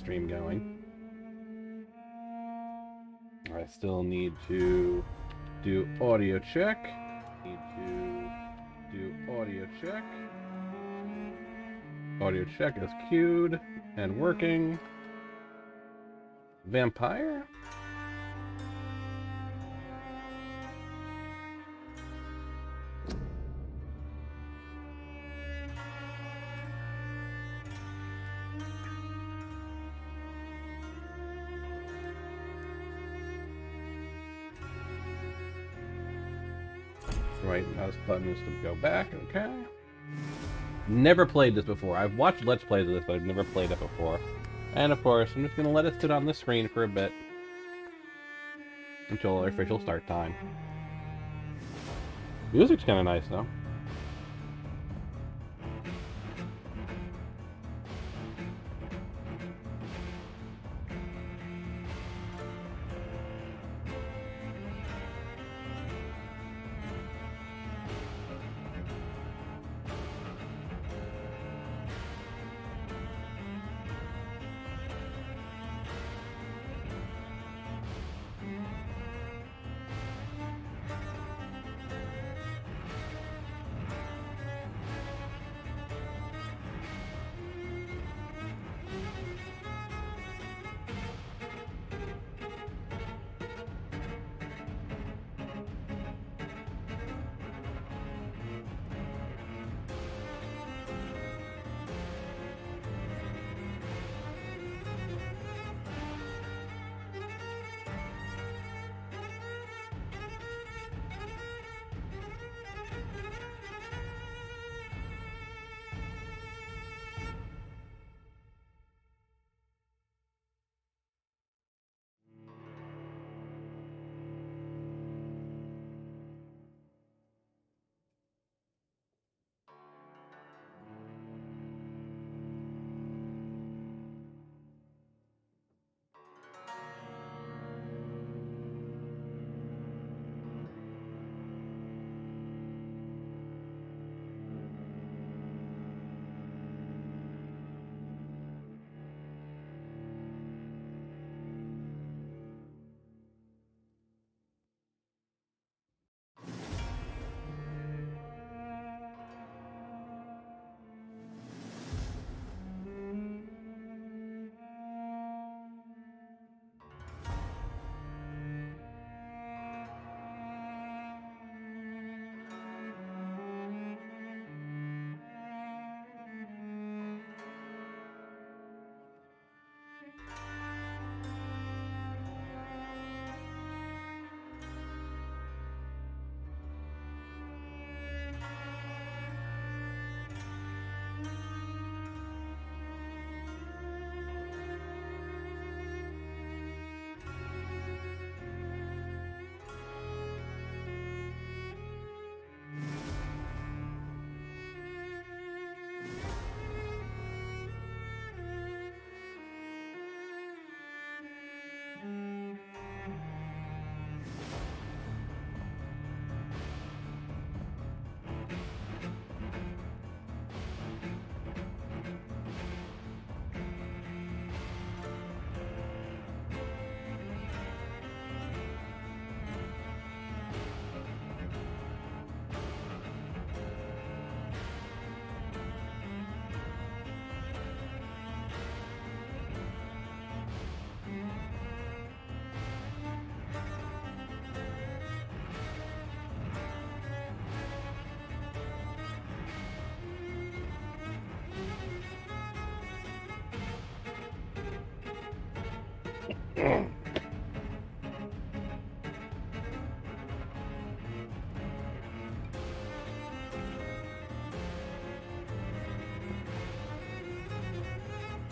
stream going. I still need to do audio check. Audio check is queued and working. Vampyr? Right mouse button is to go back, okay. Never played this before. I've watched Let's Plays of this, but I've never played it before. And of course, I'm just going to let it sit on the screen for a bit. Until our official start time. Music's kind of nice, though.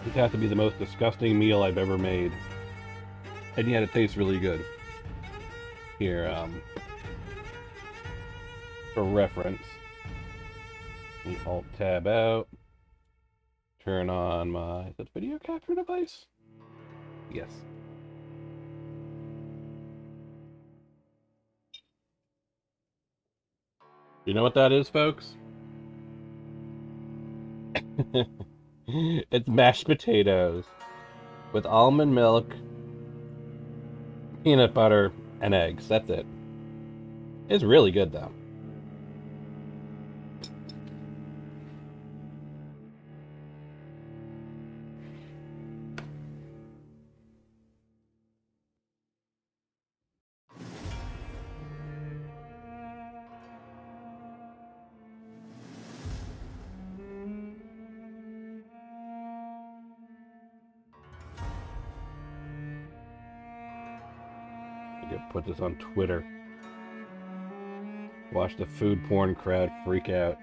This has to be the most disgusting meal I've ever made. And yet it tastes really good. Here, for reference, let me Alt-Tab out. Turn on my... Is that video capture device? Yes. You know what that is, folks? It's mashed potatoes. with almond milk, peanut butter, and eggs. That's it. It's really good, though. Put this on Twitter. Watch the food porn crowd freak out.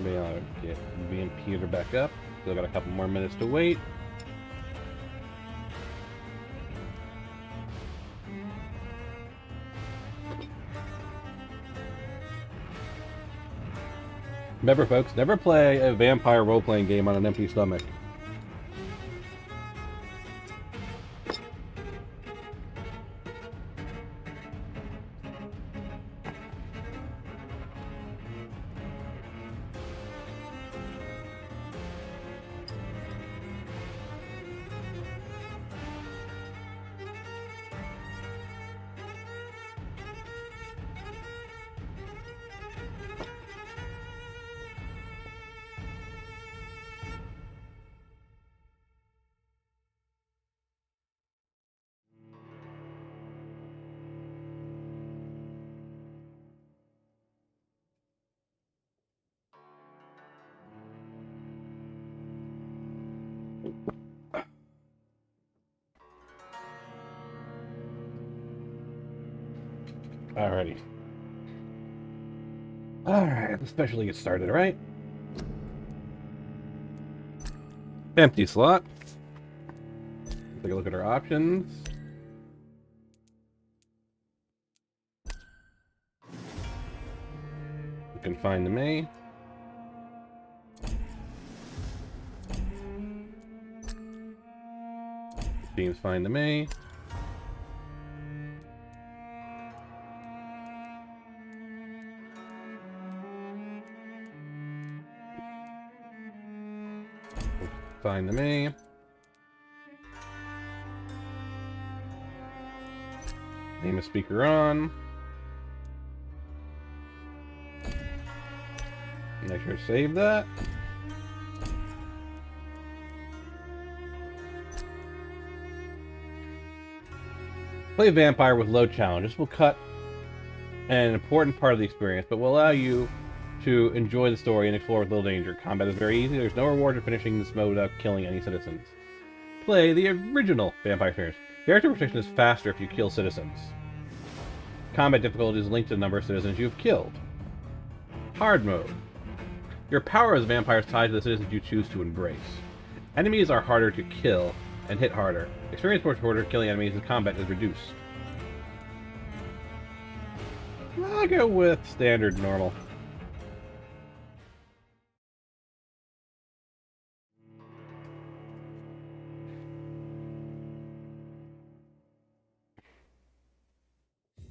Maybe I'll get Vampyr back up. Still got a couple more minutes to wait. Remember, folks, never play a vampire role-playing game on an empty stomach. Alrighty. Alright, let's especially get started, right? Empty slot. Take a look at our options. You can find the May. Teams find the May. Find the May. Name a speaker on. Make sure to save that. Play Vampyr with low challenge. This will cut an important part of the experience, but will allow you to enjoy the story and explore with little danger. Combat is very easy. There's no reward for finishing this mode without killing any citizens. Play the original Vampyr experience. Character protection is faster if you kill citizens. Combat difficulty is linked to the number of citizens you've killed. Hard mode. Your power as a vampire is tied to the citizens you choose to embrace. Enemies are harder to kill and hit harder. Experience points for killing enemies in combat is reduced. I'll go with standard normal.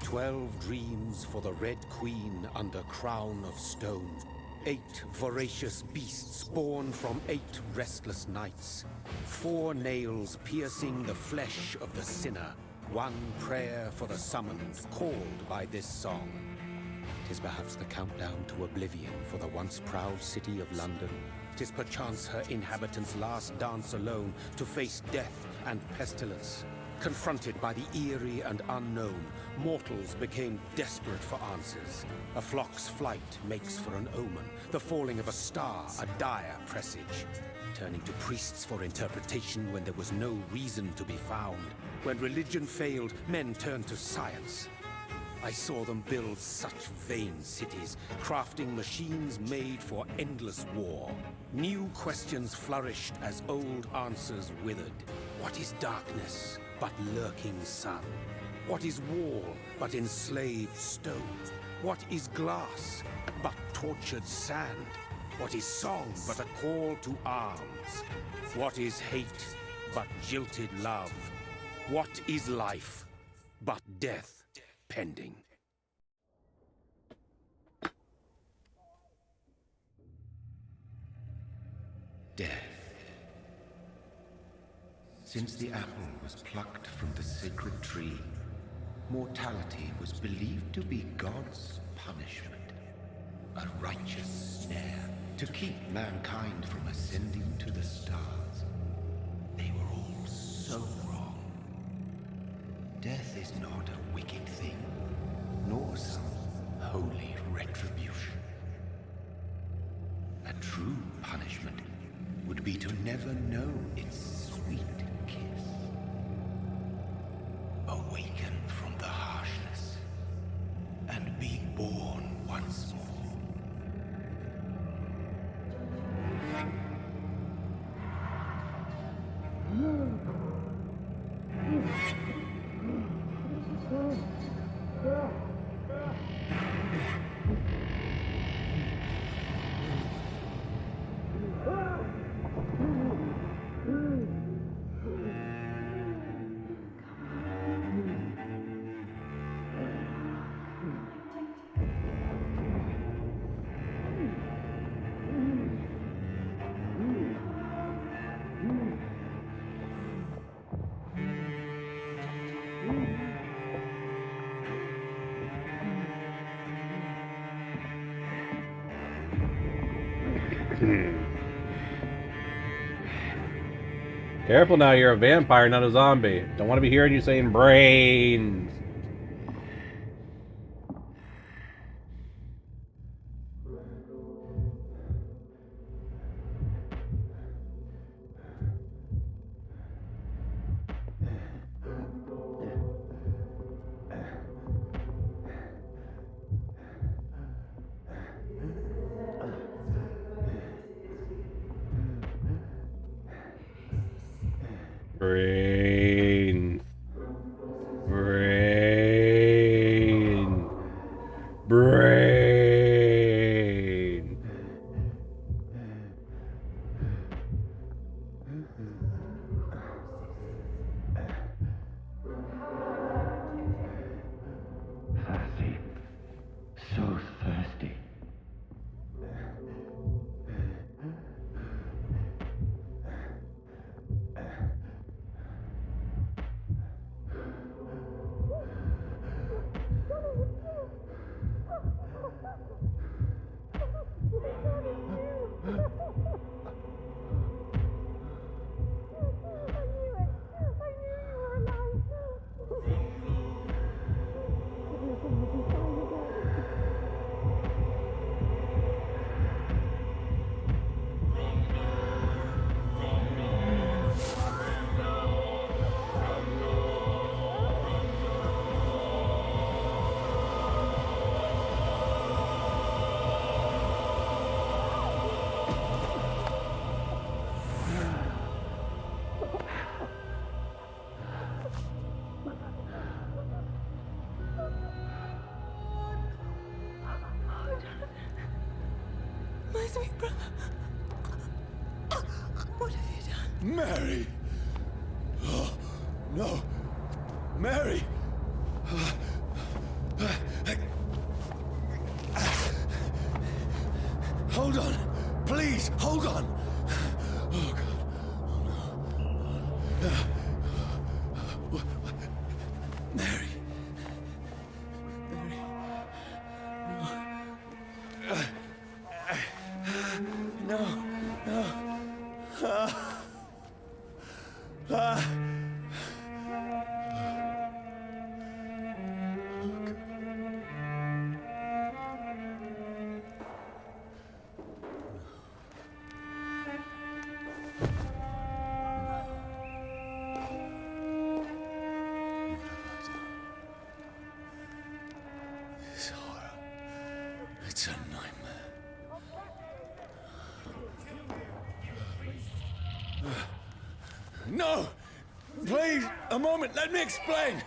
12 dreams for the Red Queen under crown of stone. 8 voracious beasts born from 8 restless nights. 4 nails piercing the flesh of the sinner. 1 prayer for the summons called by this song. 'Tis perhaps the countdown to oblivion for the once proud city of London. 'Tis perchance her inhabitants' last dance alone to face death and pestilence. Confronted by the eerie and unknown, mortals became desperate for answers. A flock's flight makes for an omen, the falling of a star a dire presage. Turning to priests for interpretation when there was no reason to be found. When religion failed, men turned to science. I saw them build such vain cities, crafting machines made for endless war. New questions flourished as old answers withered. What is darkness but lurking sun? What is wall but enslaved stone? What is glass but tortured sand? What is song but a call to arms? What is hate but jilted love? What is life but death pending? Death. Since the apple was plucked from the sacred tree, mortality was believed to be God's punishment. A righteous snare to keep mankind from ascending to the stars. They were all so wrong. Death is not a wicked thing, nor some holy retribution. A true punishment would be to never know its sweet kiss. Awaken from the harshness and be born once more. Careful now, you're a vampire, not a zombie. Don't want to be hearing you saying brains. Brain. Brain. Brain. Thirsty. So thirsty. My sweet brother. What have you done? Mary! Oh, no! Mary! Hold on! Please, hold on! Oh, God. Oh, no. Mary. Mary. No. No. No. a nightmare. No! Please, a moment, let me explain!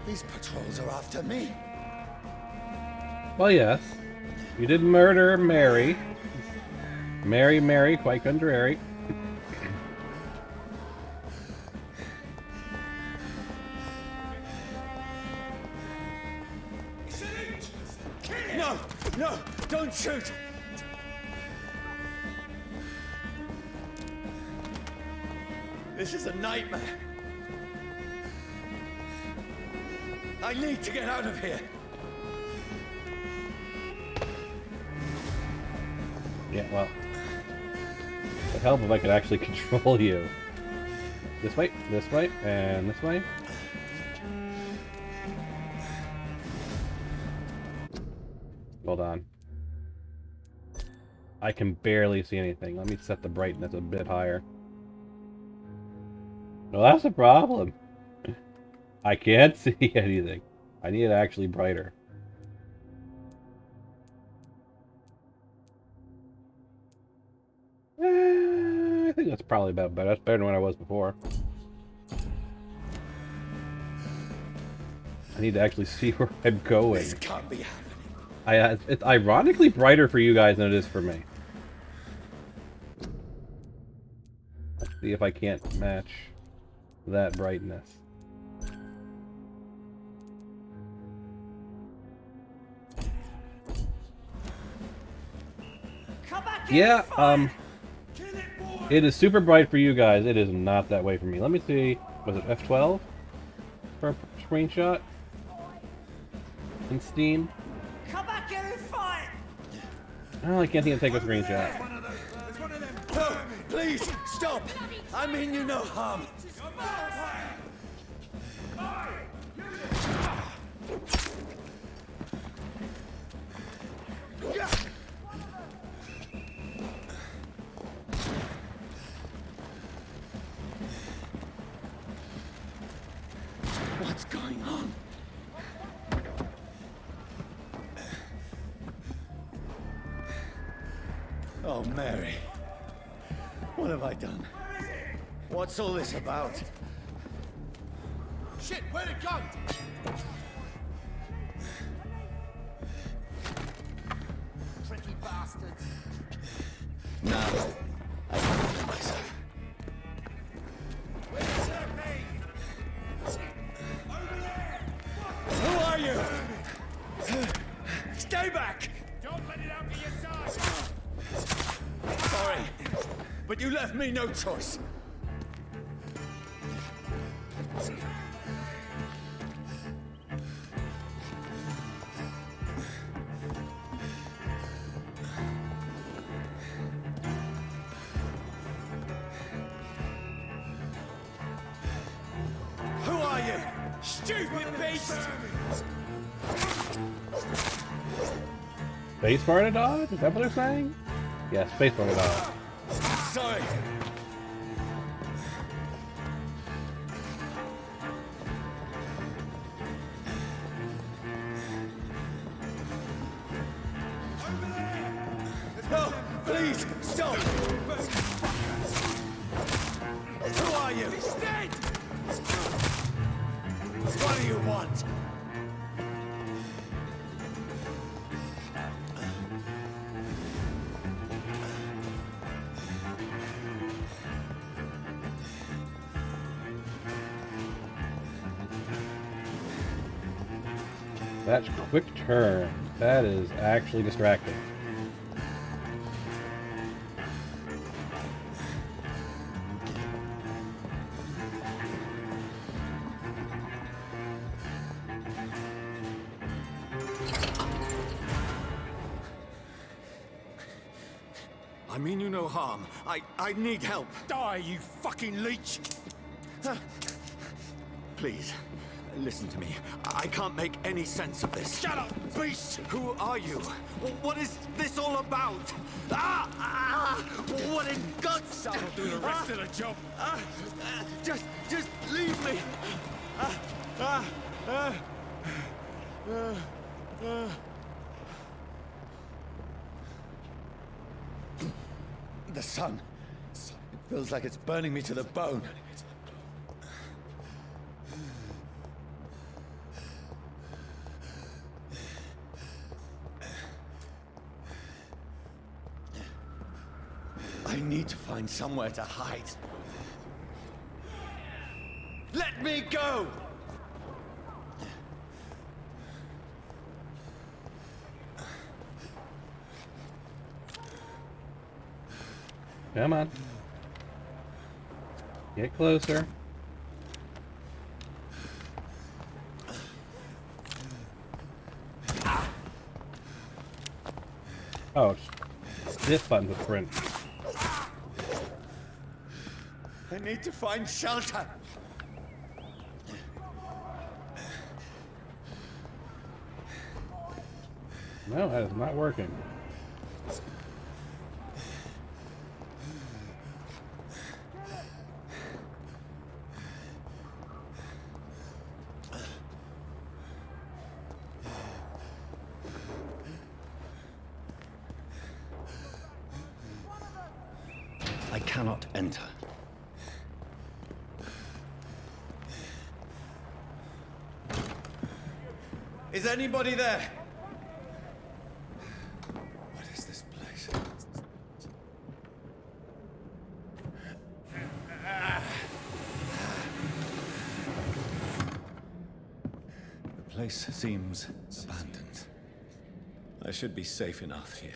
These patrols are after me. Well, yes. You did murder Mary. Mary, quite contrary. No! No! Don't shoot! This is a nightmare. I need to get out of here. Yeah, well. It'd help if I could actually control you. This way, and this way. Hold on. I can barely see anything. Let me set the brightness a bit higher. No, that's a problem. I can't see anything. I need it actually brighter. I think that's probably about better. That's better than what I was before. I need to actually see where I'm going. This can't be happening. It's ironically brighter for you guys than it is for me. Let's see if I can't match that brightness. Yeah, it is super bright for you guys. It is not that way for me. Let me see. Was it F12 for a screenshot in Steam? Come back here and fight! Oh, I can't even take a screenshot. No, please, stop! I mean you no harm. What's going on? Oh, Mary. What have I done? What's all this about? Shit, where'd it go? Tricky bastards. Now, I can defend myself. Who are you? Stay back! Don't let it out of your side! Sorry, but you left me no choice. Who are you? Stupid beast! Space bar to dodge? Is that what they're saying? Yeah, space bar to dodge. Sorry. No, please, stop! Who are you? He's dead! What do you want? That's quick turn. That is actually distracting. I mean you no harm. I need help. Die, you fucking leech! Please, listen to me. I can't make any sense of this. Shut up, beast! Who are you? What is this all about? What in God's name? I'll do the rest of the job. Just leave me. The sun. It feels like it's burning me to the bone. I need to find somewhere to hide. Let me go! Come on. Get closer. Oh, this button's a sprint. I need to find shelter. No, that is not working. I cannot enter. Is anybody there? What is this place? The place seems abandoned. I should be safe enough here.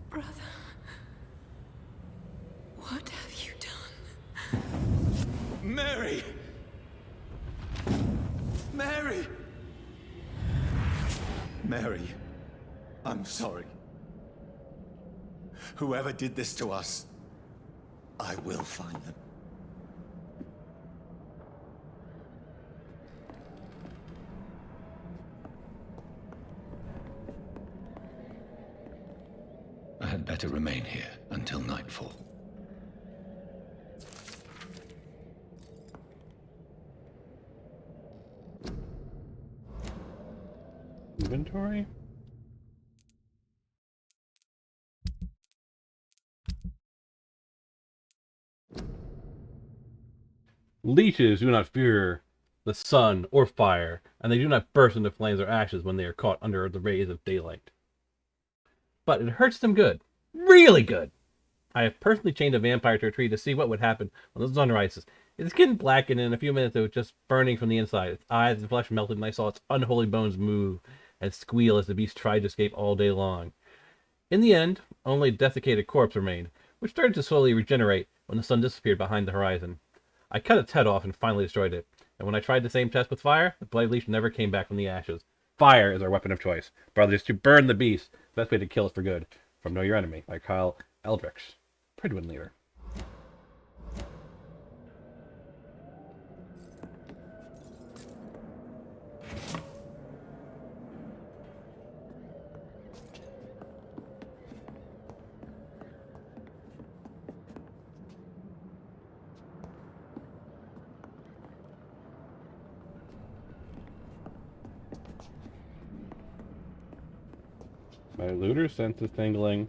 Brother, what have you done? Mary! Mary! Mary, I'm sorry. Whoever did this to us, I will find them. I had better remain here until nightfall. Inventory? Leeches do not fear the sun or fire, and they do not burst into flames or ashes when they are caught under the rays of daylight. But it hurts them good. Really good! I have personally chained a vampire to a tree to see what would happen when the sun rises. Its skin blackened, and in a few minutes it was just burning from the inside. Its eyes and flesh melted, and I saw its unholy bones move and squeal as the beast tried to escape all day long. In the end, only a desiccated corpse remained, which started to slowly regenerate when the sun disappeared behind the horizon. I cut its head off and finally destroyed it, and when I tried the same test with fire, the bloody leech never came back from the ashes. Fire is our weapon of choice. Brothers, to burn the beast. The best way to kill it for good. From Know Your Enemy by Kyle Eldrich, Pridwin leader. My looter sense is tingling.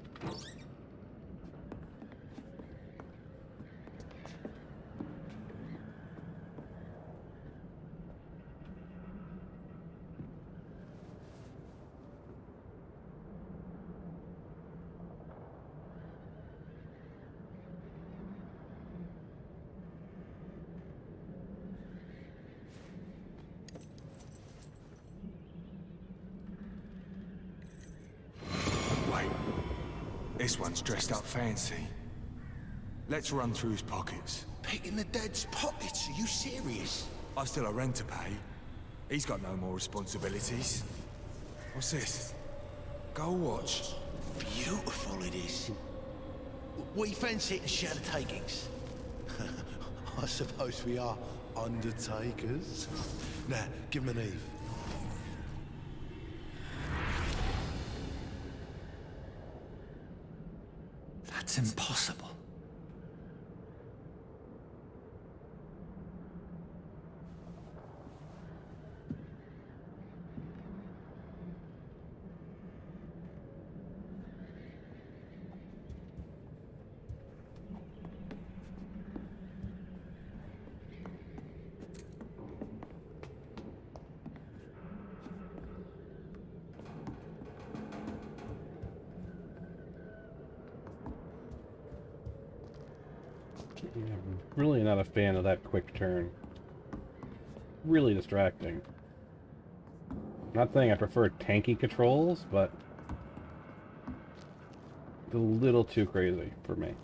This one's dressed up fancy. Let's run through his pockets. picking the dead's pockets. Are you serious? I've still a rent to pay. He's got no more responsibilities. What's this? Go watch. Beautiful it is. We fancy it and share the takings. I suppose we are undertakers. Now, give him an Eve. That's impossible. I'm really not a fan of that quick turn. Really distracting. Not saying I prefer tanky controls, but it's a little too crazy for me.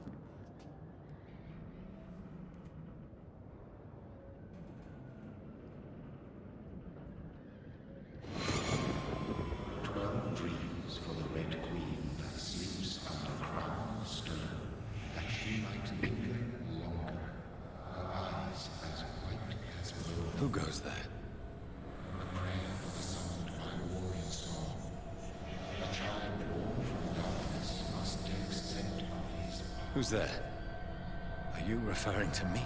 Who goes there? Who's there? Are you referring to me?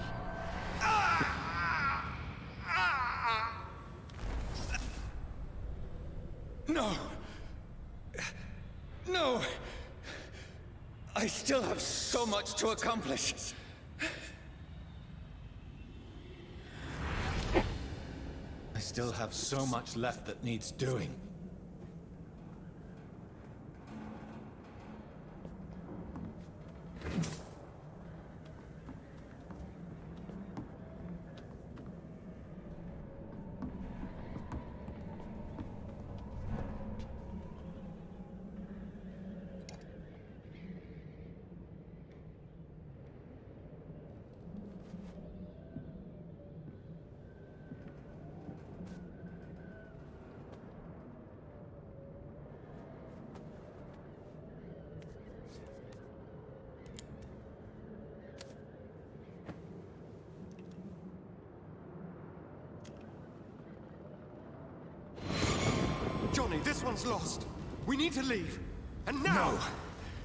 No! No! I still have so much to accomplish. I still have so much left that needs doing. Johnny, this one's lost. We need to leave. And now! No.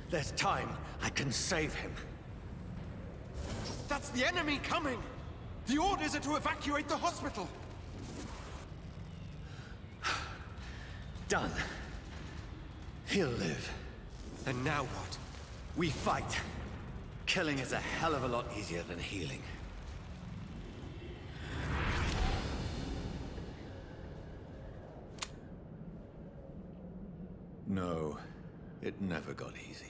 There's time. I can save him. That's the enemy coming! The orders are to evacuate the hospital! Done. He'll live. And now what? We fight. Killing is a hell of a lot easier than healing. No, it never got easy.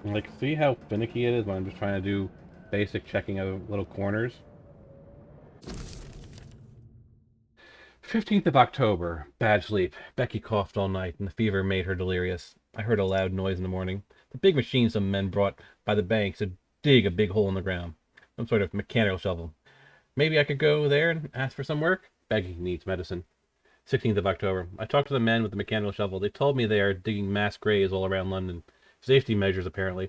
Like, see how finicky it is when I'm just trying to do basic checking of little corners? 15th of October. Bad sleep. Becky coughed all night, and the fever made her delirious. I heard a loud noise in the morning. The big machine some men brought by the bank to dig a big hole in the ground. Some sort of mechanical shovel. Maybe I could go there and ask for some work? Becky needs medicine. 16th of October. I talked to the men with the mechanical shovel. They told me they are digging mass graves all around London. Safety measures, apparently.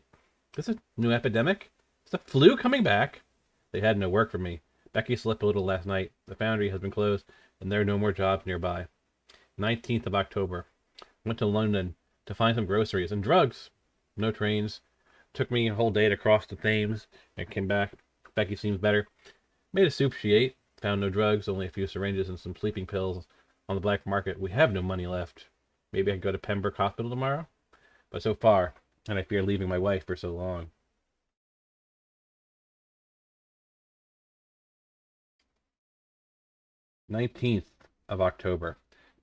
Is this a new epidemic? Is the flu coming back? They had no work for me. Becky slept a little last night. The foundry has been closed, and there are no more jobs nearby. 19th of October. Went to London to find some groceries and drugs. No trains. Took me a whole day to cross the Thames and came back. Becky seems better. Made a soup she ate. Found no drugs, only a few syringes and some sleeping pills on the black market. We have no money left. Maybe I can go to Pembroke Hospital tomorrow? But so far, and I fear leaving my wife for so long. October 19th.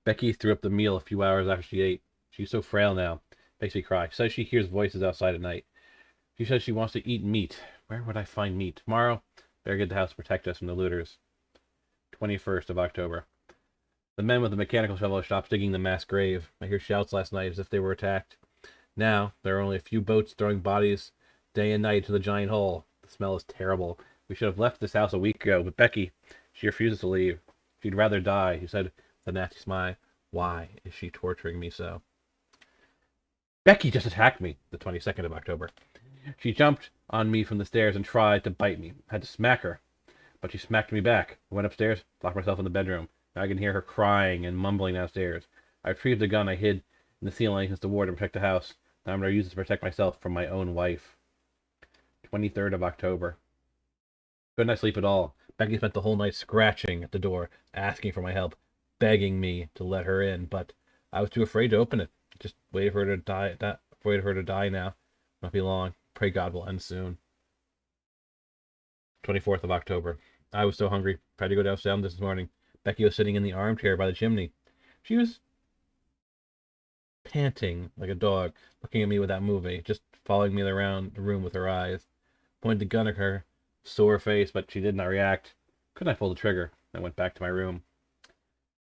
Becky threw up the meal a few hours after she ate. She's so frail now. Makes me cry. She says she hears voices outside at night. She says she wants to eat meat. Where would I find meat? Tomorrow, better get the house to protect us from the looters. 21st of October. The men with the mechanical shovel stopped digging the mass grave. I hear shouts last night as if they were attacked. Now, there are only a few boats throwing bodies day and night into the giant hole. The smell is terrible. We should have left this house a week ago, but Becky, she refuses to leave. She'd rather die, he said with a nasty smile. Why is she torturing me so? Becky just attacked me, the 22nd of October. She jumped on me from the stairs and tried to bite me. I had to smack her, but she smacked me back. I went upstairs, locked myself in the bedroom. Now I can hear her crying and mumbling downstairs. I retrieved the gun I hid in the ceiling against the wall to protect the house. Now I'm going to use it to protect myself from my own wife. 23rd of October. Couldn't I sleep at all? Becky spent the whole night scratching at the door, asking for my help, begging me to let her in, but I was too afraid to open it. Just waited for her to die. Waited for her to die now. Not be long. Pray God will end soon. 24th of October. I was so hungry. Tried to go downstairs this morning. Becky was sitting in the armchair by the chimney. She was panting like a dog, looking at me without moving, just following me around the room with her eyes. Pointed the gun at her sore face, but she did not react. Couldn't I pull the trigger? I went back to my room.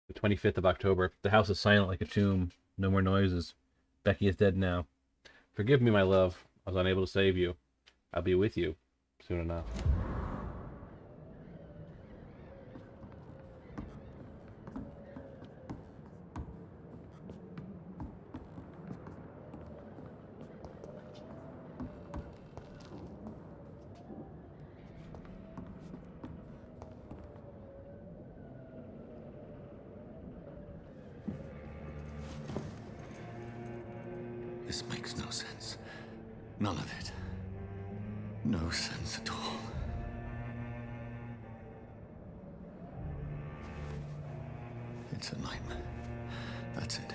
The 25th of October. The house is silent like a tomb. No more noises. Becky is dead now. Forgive me, my love. I was unable to save you. I'll be with you soon enough. This makes no sense. None of it. No sense at all. It's a nightmare. That's it.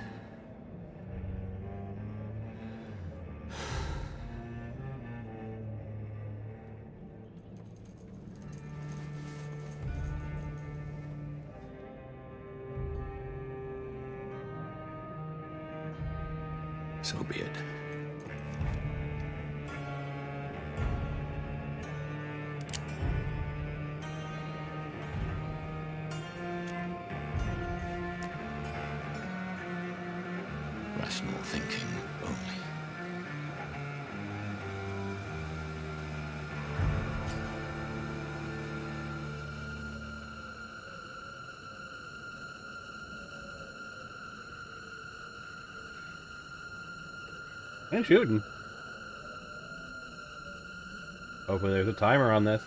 So be it. Rational thinking only. And shooting. Hopefully there's a timer on this.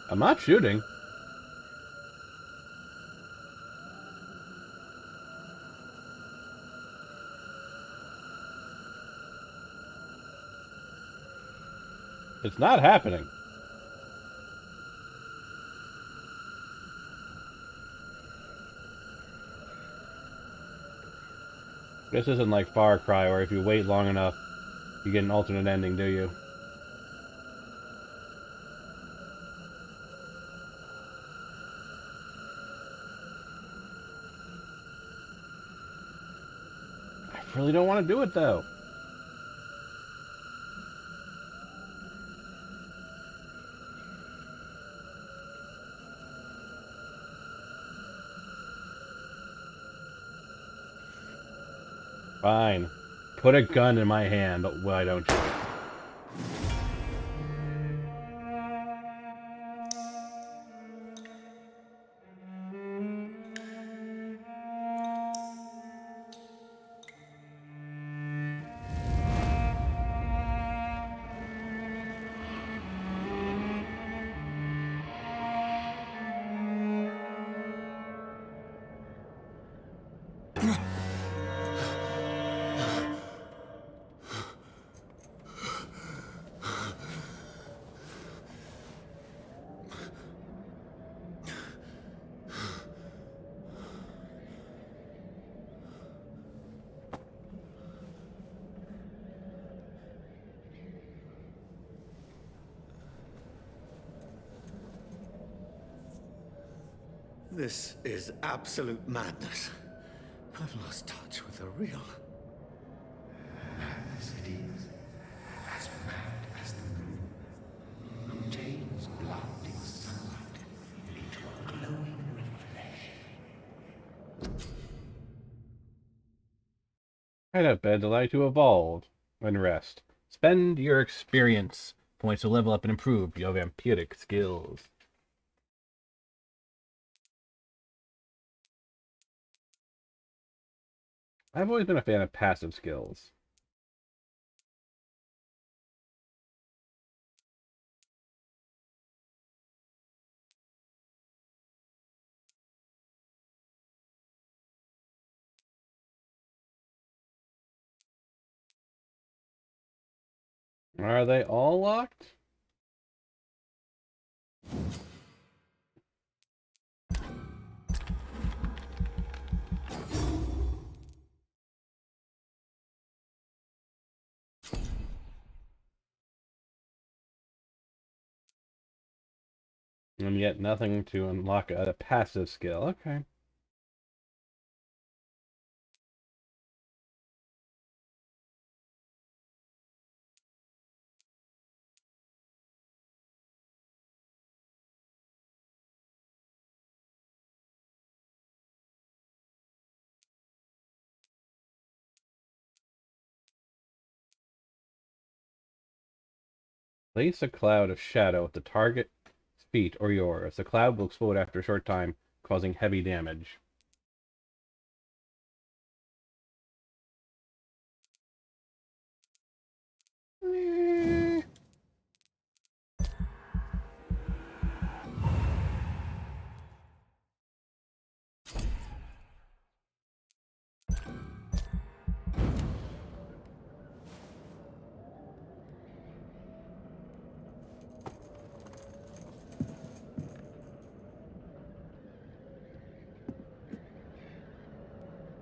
I'm not shooting. It's not happening. This isn't like Far Cry, where if you wait long enough, you get an alternate ending, do you? I really don't want to do it, though. Fine. Put a gun in my hand, but why don't you? This is absolute madness. I've lost touch with the real. Madness it is. As mad as the moon. Who changes blinding sunlight into a glowing reflection. Head up, bed, allow you to evolve and rest. Spend your experience points to level up and improve your vampiric skills. I've always been a fan of passive skills. Are they all locked? And yet nothing to unlock a passive skill. Okay. Place a cloud of shadow at the target's feet or yours. The cloud will explode after a short time, causing heavy damage.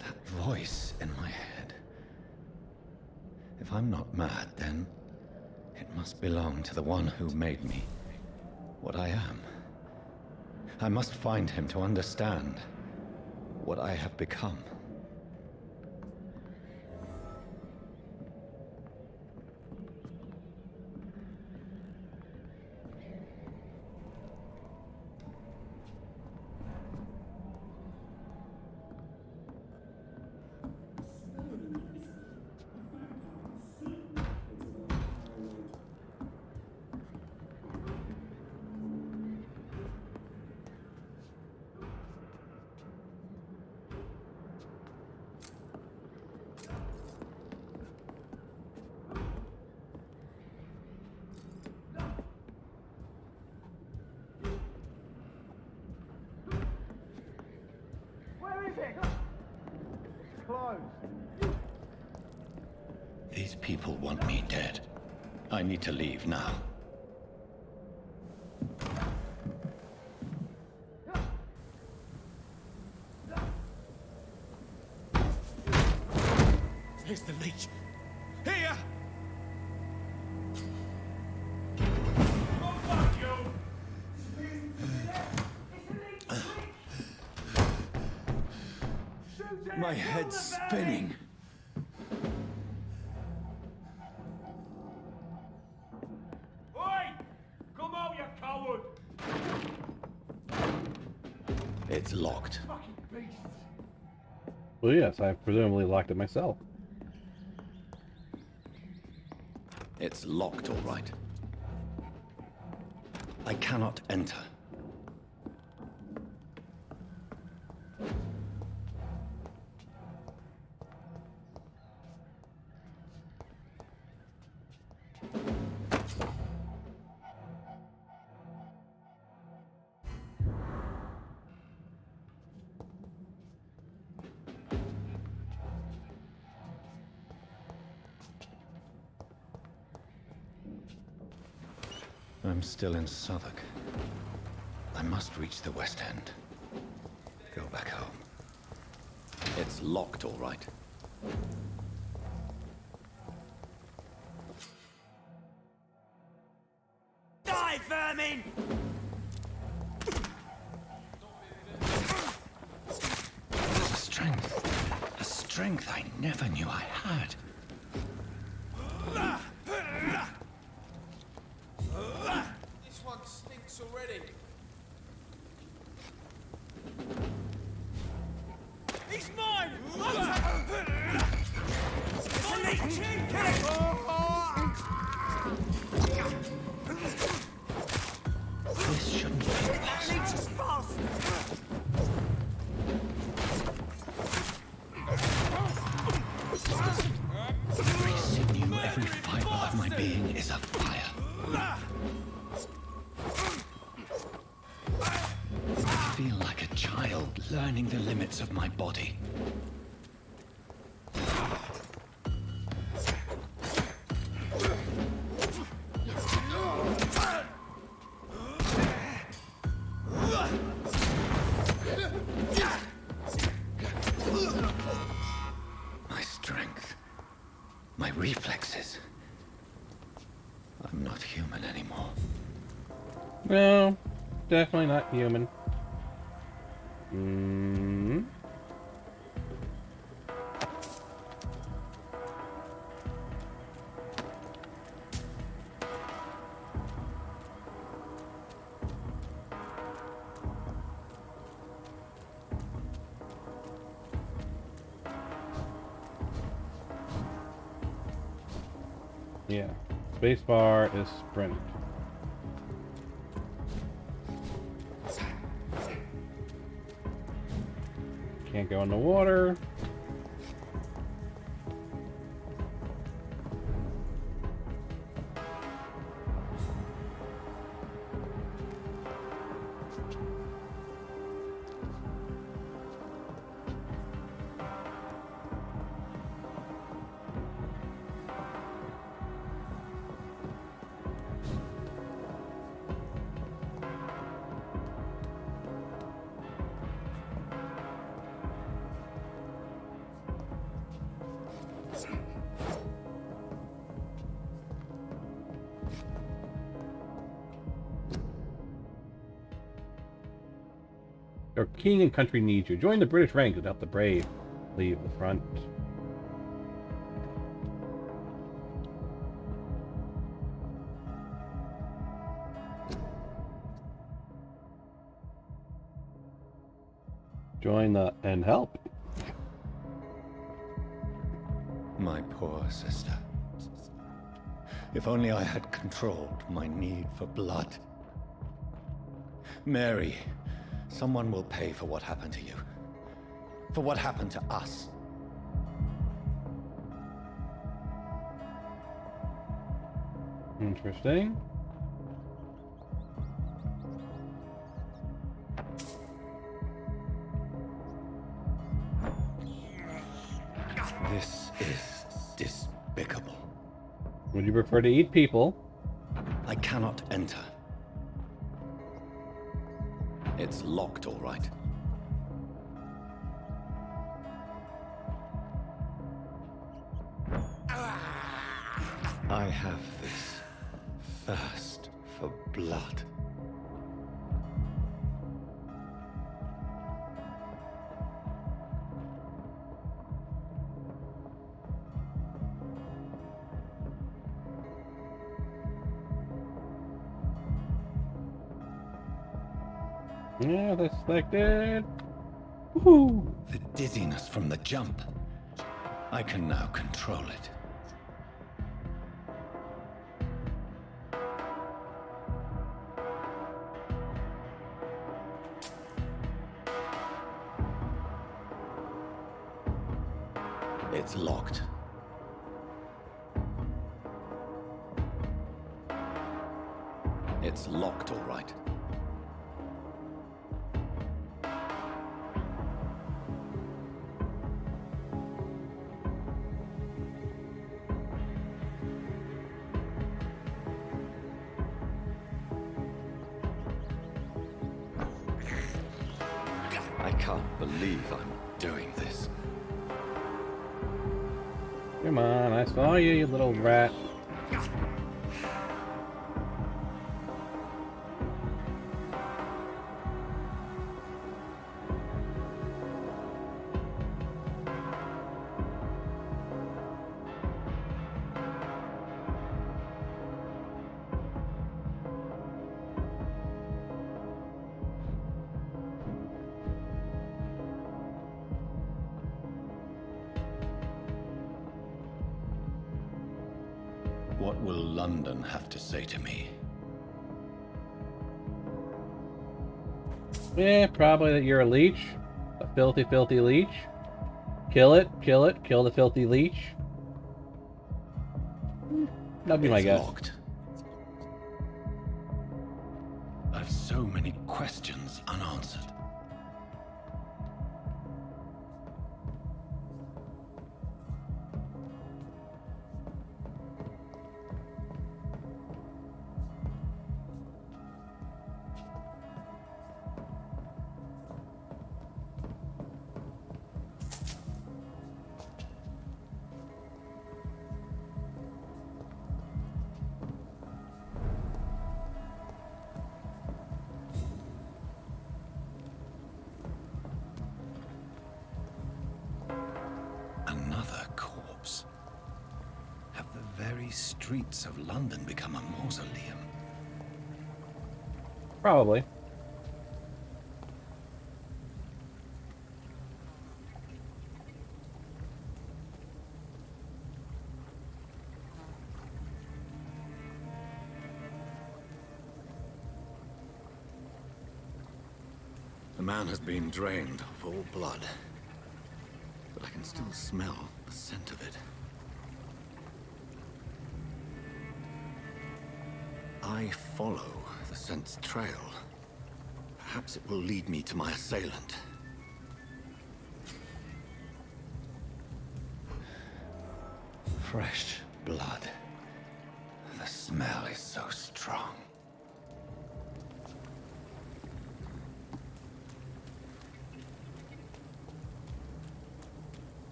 That voice in my head. If I'm not mad, then it must belong to the one who made me what I am. I must find him to understand what I have become. These people want me dead. I need to leave now. Here's the leech. Here! My head's spinning. Oi! Come out, you coward! It's locked. Fucking beasts! Well, yes, I've presumably locked it myself. It's locked, all right. I cannot enter. I'm still in Southwark. I must reach the West End. Go back home. It's locked, all right. Die, vermin! strength I never knew I had. This one stinks already. He's mine! This shouldn't be possible. Every sinew, every fiber of my being is afire. I feel like a child learning the limits of my body. My strength, my reflexes. I'm not human anymore. No, definitely not human. Hmm. Yeah, spacebar is sprint. Can't go in the water. Your king and country need you. Join the British ranks and help the brave leave the front. Join the and help. My poor sister. If only I had controlled my need for blood. Mary, someone will pay for what happened to you. For what happened to us. Interesting. This is despicable. Would you prefer to eat people? I cannot enter. It's locked, all right. I have this thirst for blood. Yeah, that's selected. Woohoo! The dizziness from the jump. I can now control it. It's locked. It's locked, all right. I can't believe I'm doing this. Come on, I saw you, you little rat. What will London have to say to me? Yeah, probably that you're a leech. A filthy, filthy leech. Kill it, kill it, kill the filthy leech. That'd be my guess. Locked. I've so many questions unanswered. Another corpse. Have the very streets of London become a mausoleum? Probably. The man has been drained of all blood, but I can still smell the scent of it. I follow the scent's trail. Perhaps it will lead me to my assailant. Fresh blood. The smell is so strong.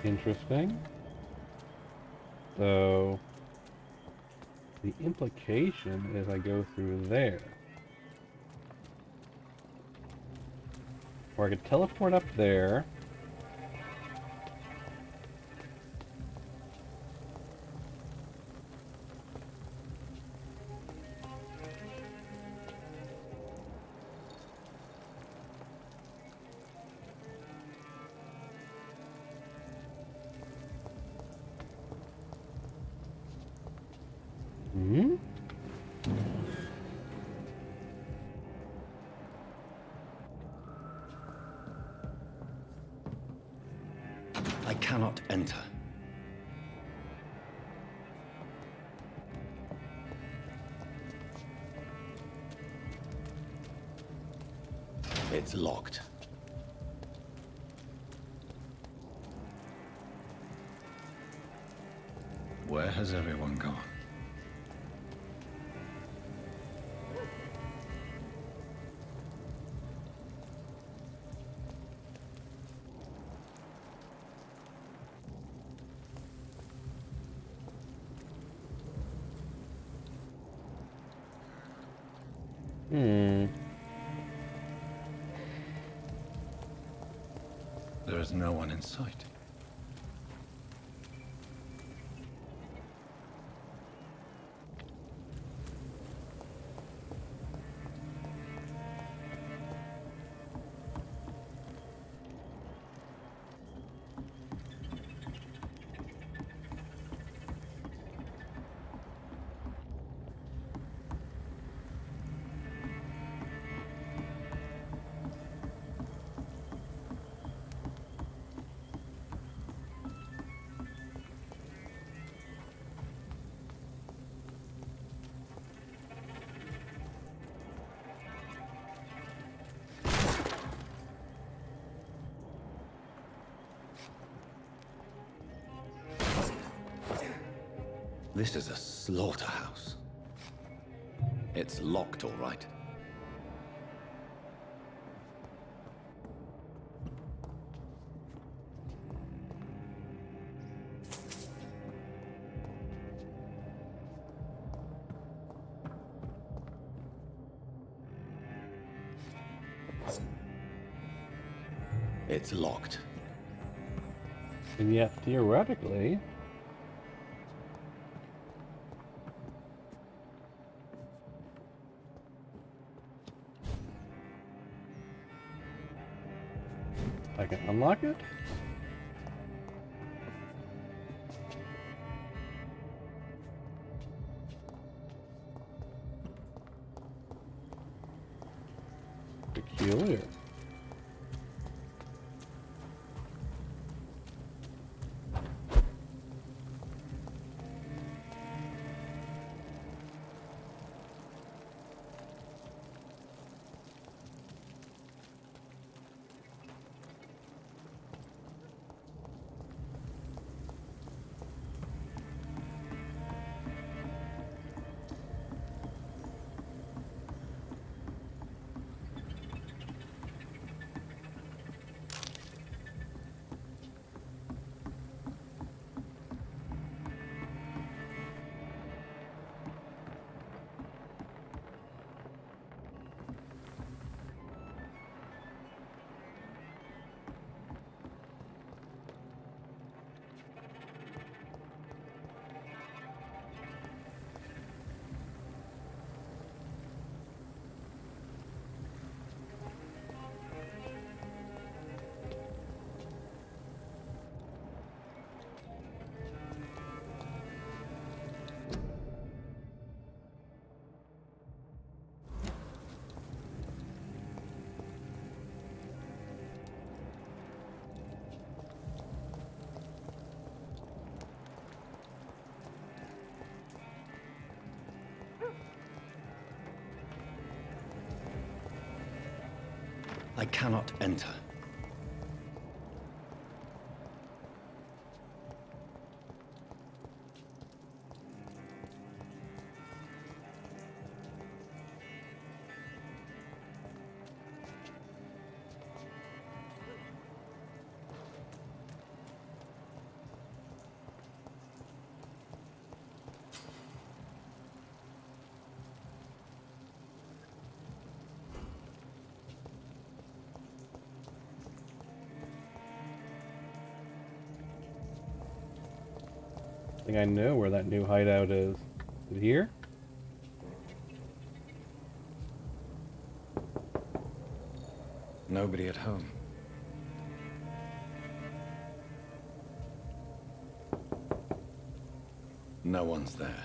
Interesting. So, the implication is I go through there. Or I could teleport up there. Hmm? I cannot enter. It's locked. Where has everyone gone? There is no one in sight. This is a slaughterhouse. It's locked, all right. It's locked. And yet, theoretically... I can unlock it? Peculiar. I cannot enter. I think I know where that new hideout is. Is it here? Nobody at home. No one's there.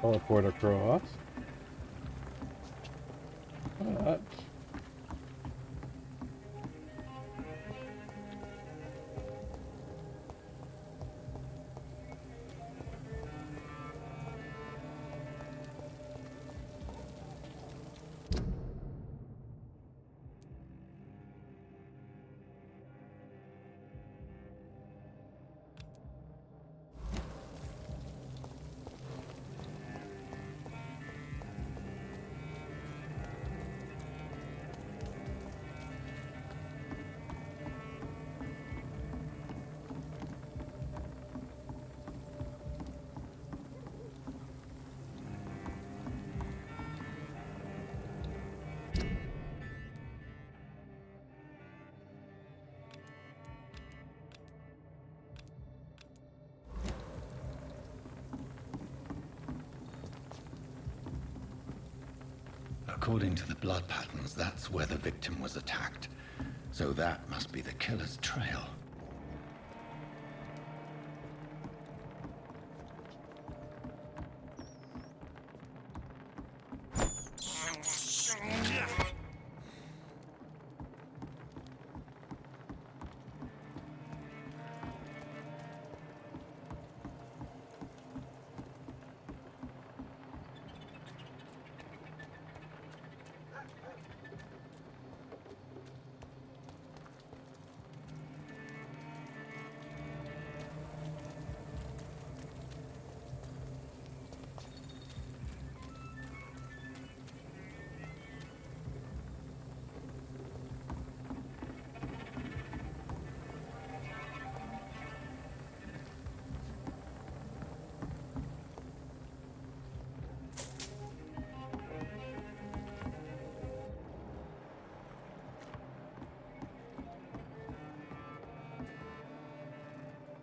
Teleport across. But... According to the blood patterns, that's where the victim was attacked. So that must be the killer's trail.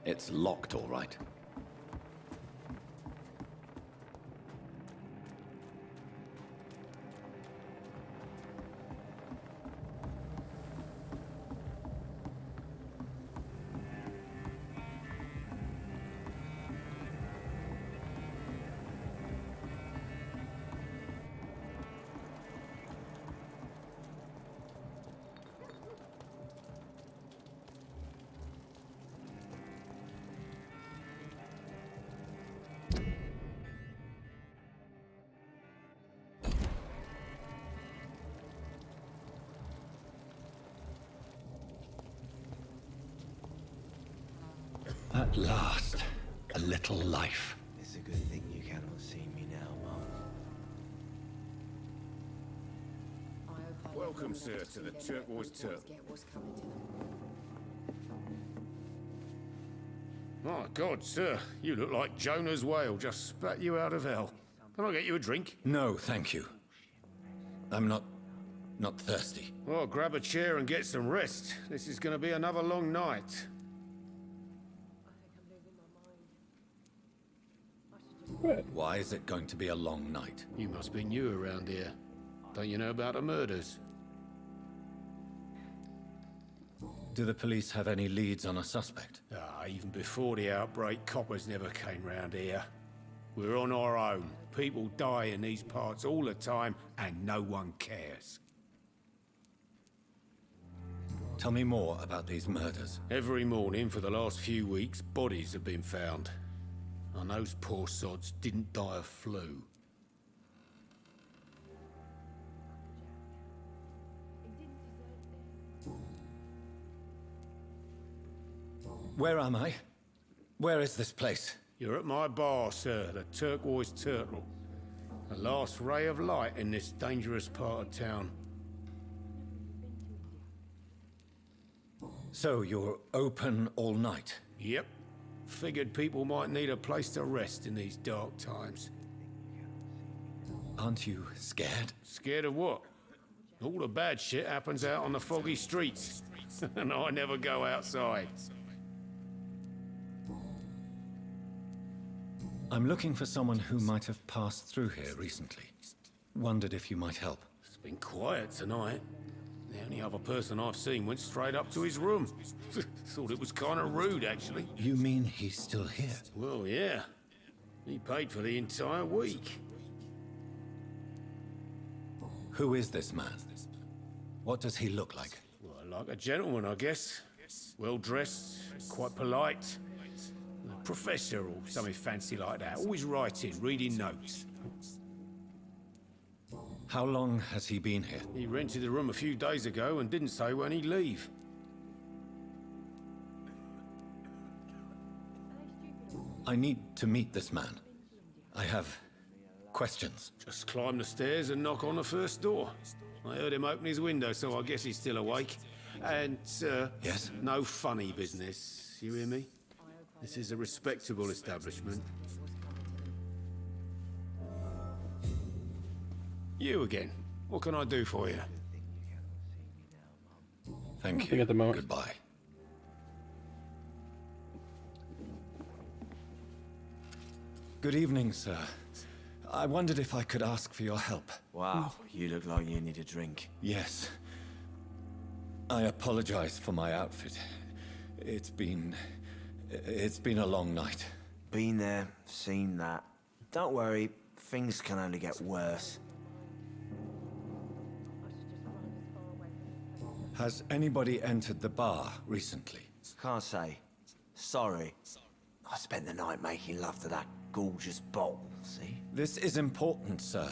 It's locked, all right. At last, a little life. It's a good thing you cannot see me now, Mum. Welcome, sir, to the Turquoise Turtle. My God, sir, you look like Jonah's whale just spat you out of hell. Can I get you a drink? No, thank you. I'm not thirsty. Well, grab a chair and get some rest. This is going to be another long night. Why is it going to be a long night? You must be new around here. Don't you know about the murders? Do the police have any leads on a suspect? Even before the outbreak, coppers never came round here. We're on our own. People die in these parts all the time, and no one cares. Tell me more about these murders. Every morning for the last few weeks, bodies have been found. And those poor sods didn't die of flu. Where am I? Where is this place? You're at my bar, sir, the Turquoise Turtle. The last ray of light in this dangerous part of town. So you're open all night? Yep. Figured people might need a place to rest in these dark times. Aren't you scared? Scared of what? All the bad shit happens out on the foggy streets. And I never go outside. I'm looking for someone who might have passed through here recently. Wondered if you might help. It's been quiet tonight. The only other person I've seen went straight up to his room. Thought it was kind of rude, actually. You mean he's still here? Well, yeah. He paid for the entire week. Who is this man? What does he look like? Well, like a gentleman, I guess. Well-dressed, quite polite. A professor or something fancy like that. Always writing, reading notes. How long has he been here? He rented the room a few days ago and didn't say when he'd leave. I need to meet this man. I have questions. Just climb the stairs and knock on the first door. I heard him open his window, so I guess he's still awake. And, Yes? no funny business. You hear me? This is a respectable establishment. You again. What can I do for you? Thank I you. at the moment. Goodbye. Good evening, sir. I wondered if I could ask for your help. Wow, you look like you need a drink. Yes. I apologize for my outfit. It's been a long night. Been there, seen that. Don't worry, things can only get worse. Has anybody entered the bar recently? Can't say. Sorry. I spent the night making love to that gorgeous bottle, see? This is important, sir.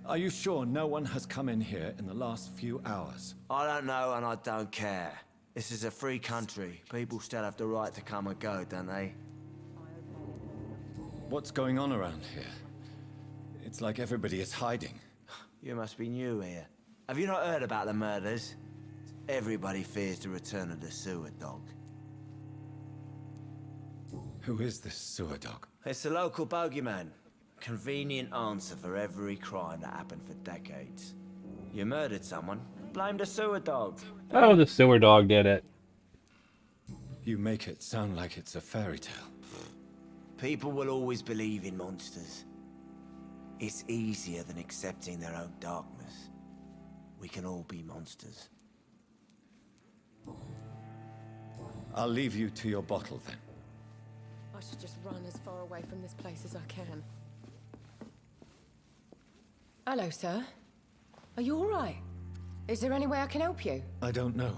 Are you sure no one has come in here in the last few hours? I don't know and I don't care. This is a free country. People still have the right to come and go, don't they? What's going on around here? It's like everybody is hiding. You must be new here. Have you not heard about the murders? Everybody fears the return of the sewer dog. Who is this sewer dog? It's the local bogeyman. Convenient answer for every crime that happened for decades. You murdered someone, blame the sewer dog. Oh, the sewer dog did it. You make it sound like it's a fairy tale. People will always believe in monsters. It's easier than accepting their own darkness. We can all be monsters. I'll leave you to your bottle then. I should just run as far away from this place as I can. Hello, sir. Are you all right? Is there any way I can help you? I don't know.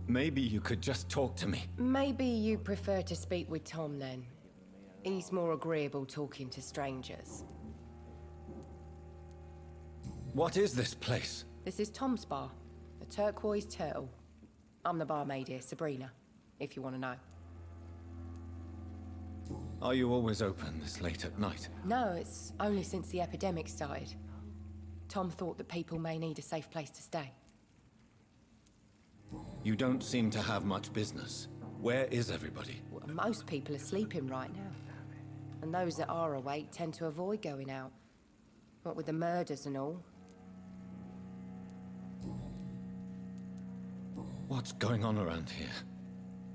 Maybe you could just talk to me. Maybe you prefer to speak with Tom, then. He's more agreeable talking to strangers. What is this place? This is Tom's bar, the Turquoise Turtle. I'm the barmaid here, Sabrina, if you want to know. Are you always open this late at night? No, it's only since the epidemic started. Tom thought that people may need a safe place to stay. You don't seem to have much business. Where is everybody? Well, most people are sleeping right now. And those that are awake tend to avoid going out. What with the murders and all. What's going on around here?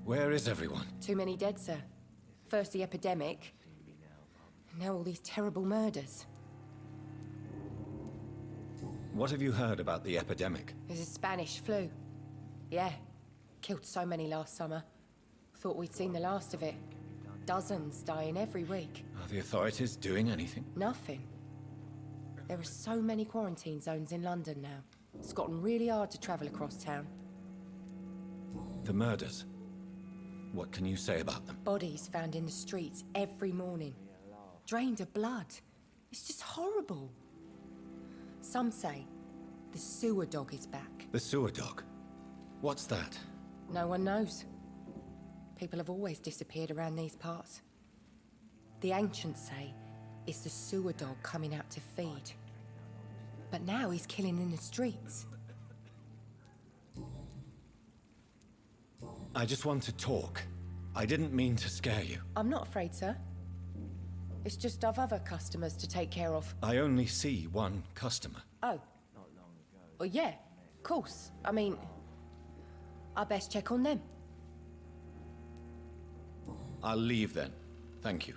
Where is everyone? Too many dead, sir. First the epidemic, now all these terrible murders. What have you heard about the epidemic? There's a Spanish flu. Yeah, killed so many last summer. Thought we'd seen the last of it. Dozens dying every week. Are the authorities doing anything? Nothing. There are so many quarantine zones in London now. It's gotten really hard to travel across town. The murders. What can you say about them? Bodies found in the streets every morning. Drained of blood. It's just horrible. Some say the sewer dog is back. The sewer dog? What's that? No one knows. People have always disappeared around these parts. The ancients say it's the sewer dog coming out to feed. But now he's killing in the streets. I just want to talk. I didn't mean to scare you. I'm not afraid, sir. It's just I've other customers to take care of. I only see one customer. Oh. Well, yeah, of course. I mean, I best check on them. I'll leave then. Thank you.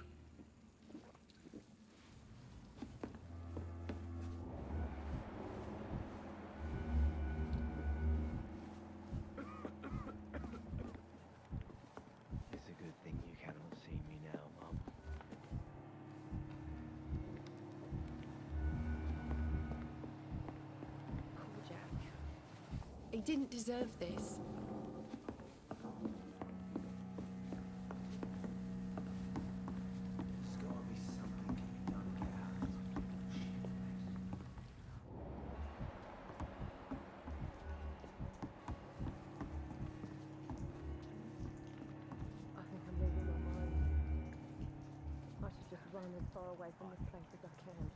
It's a good thing you cannot see me now, Mum. He didn't deserve this. There's gotta be something you don't get out of this bullshit. I think I'm losing my mind. I should just run as far away from this place as I can.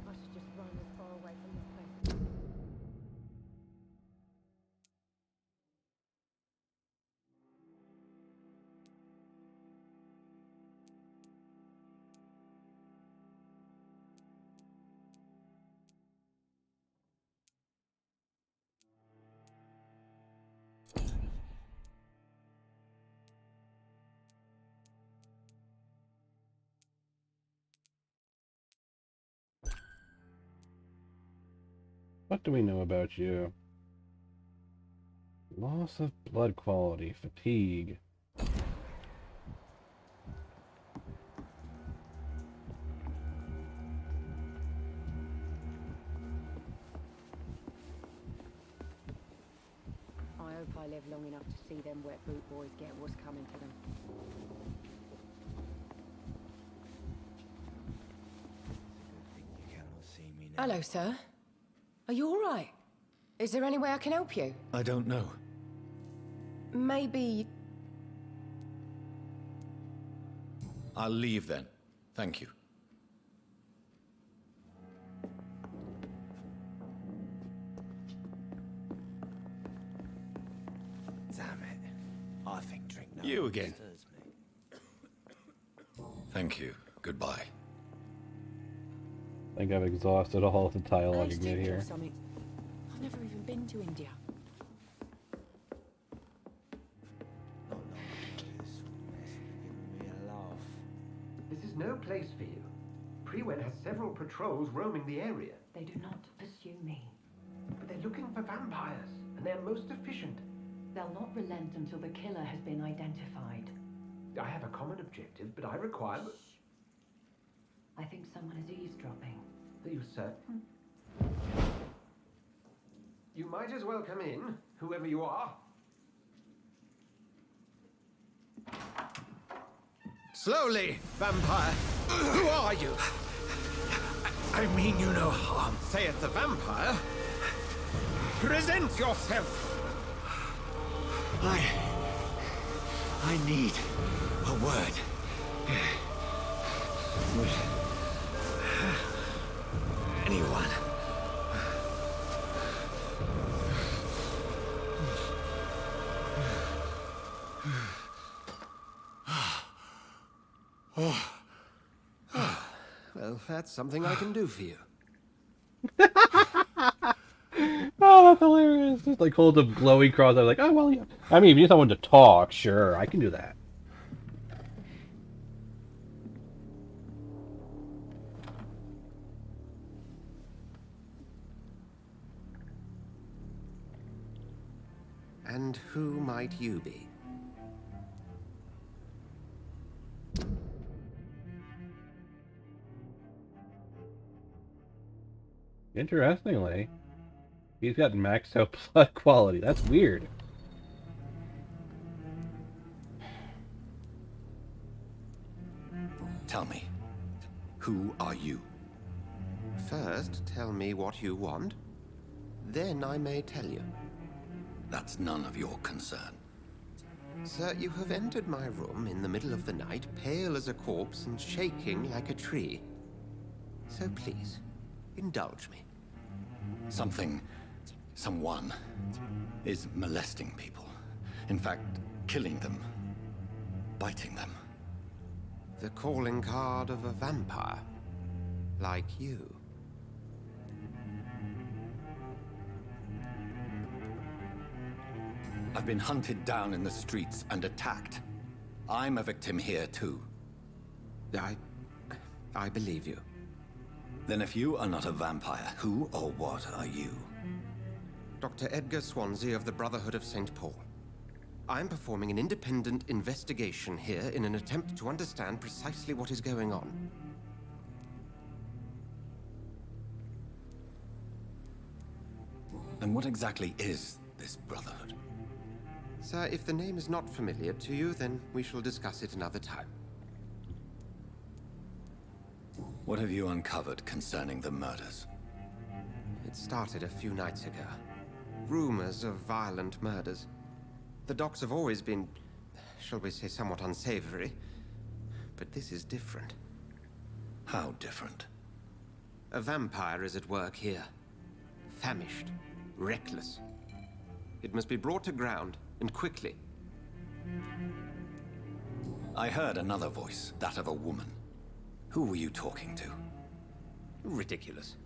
I should just run as far away from this place. What do we know about you? Loss of blood quality, fatigue. I hope I live long enough to see them wet boot boys get what's coming to them. You cannot see me now. Hello, sir. Are you all right? Is there any way I can help you? I don't know. Maybe... I'll leave then. Thank you. Damn it. I think drink no You more again. stirs me. Thank you. Goodbye. I think I've exhausted all of the dialogue Nice I can get ticket or here. something. I've never even been to India. Not long ago, this mess would have given me a laugh. This is no place for you. Prewen has several patrols roaming the area, They do not pursue me. but they're looking for vampires, and they're most efficient. They'll not relent until the killer has been identified. I have a common objective, but I require... I think someone is eavesdropping. Are you certain? You might as well come in, whoever you are. Slowly, vampire. Who are you? I mean you no harm, saith the vampire. Present yourself. I need a word. Would anyone? Well, that's something I can do for you. Oh, that's hilarious. Just like hold a glowy cross out like, oh, well, yeah. I mean, if you need someone to talk, sure, I can do that. And who might you be? Interestingly, he's got maxed out blood quality. That's weird. Tell me, who are you? First, tell me what you want. Then I may tell you. That's none of your concern. Sir, you have entered my room in the middle of the night, pale as a corpse and shaking like a tree. So please, indulge me. Someone is molesting people. In fact, killing them. Biting them. The calling card of a vampire. Like you. I've been hunted down in the streets and attacked. I'm a victim here too. I believe you. Then if you are not a vampire, who or what are you? Dr. Edgar Swansea of the Brotherhood of St. Paul. I'm performing an independent investigation here in an attempt to understand precisely what is going on. And what exactly is this Brotherhood? Sir, if the name is not familiar to you, then we shall discuss it another time. What have you uncovered concerning the murders? It started a few nights ago. Rumors of violent murders. The docks have always been, shall we say, somewhat unsavory. But this is different. How different? A vampire is at work here. Famished. Reckless. It must be brought to ground, and quickly. I heard another voice, that of a woman. Who were you talking to? Ridiculous.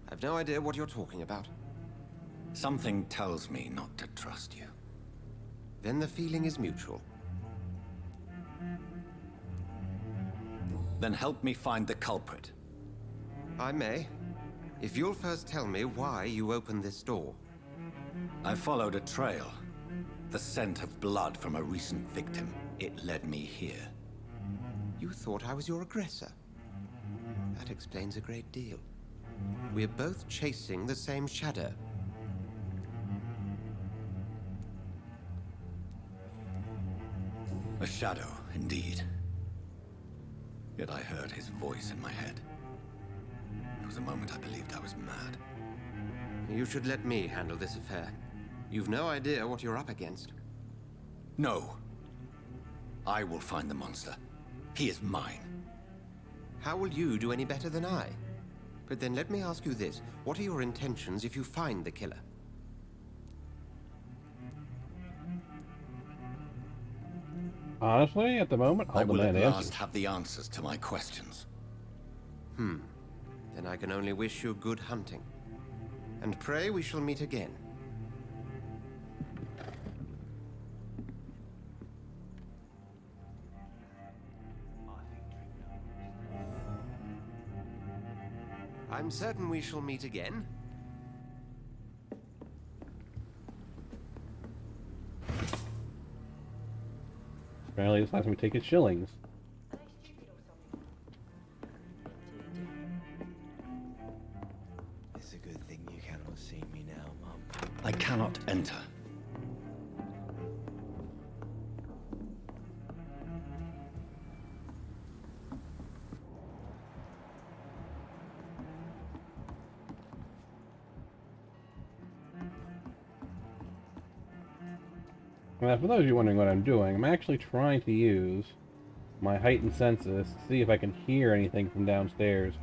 I've no idea what you're talking about. Something tells me not to trust you. Then the feeling is mutual. Then help me find the culprit. I may. If you'll first tell me why you opened this door. I followed a trail. The scent of blood from a recent victim. It led me here. You thought I was your aggressor. That explains a great deal. We're both chasing the same shadow. A shadow, indeed. Yet I heard his voice in my head. There was a moment I believed I was mad. You should let me handle this affair. You've no idea what you're up against. No. I will find the monster. He is mine. How will you do any better than I? But then let me ask you this. What are your intentions if you find the killer? Honestly, at the moment, I will at last answers. have the answers to my questions. Then I can only wish you good hunting. And pray we shall meet again. I'm certain we shall meet again. Apparently this lets me take his shillings. It's a good thing you cannot see me now, Mum. I cannot enter. Now, for those of you wondering what I'm doing, I'm actually trying to use my heightened senses to see if I can hear anything from downstairs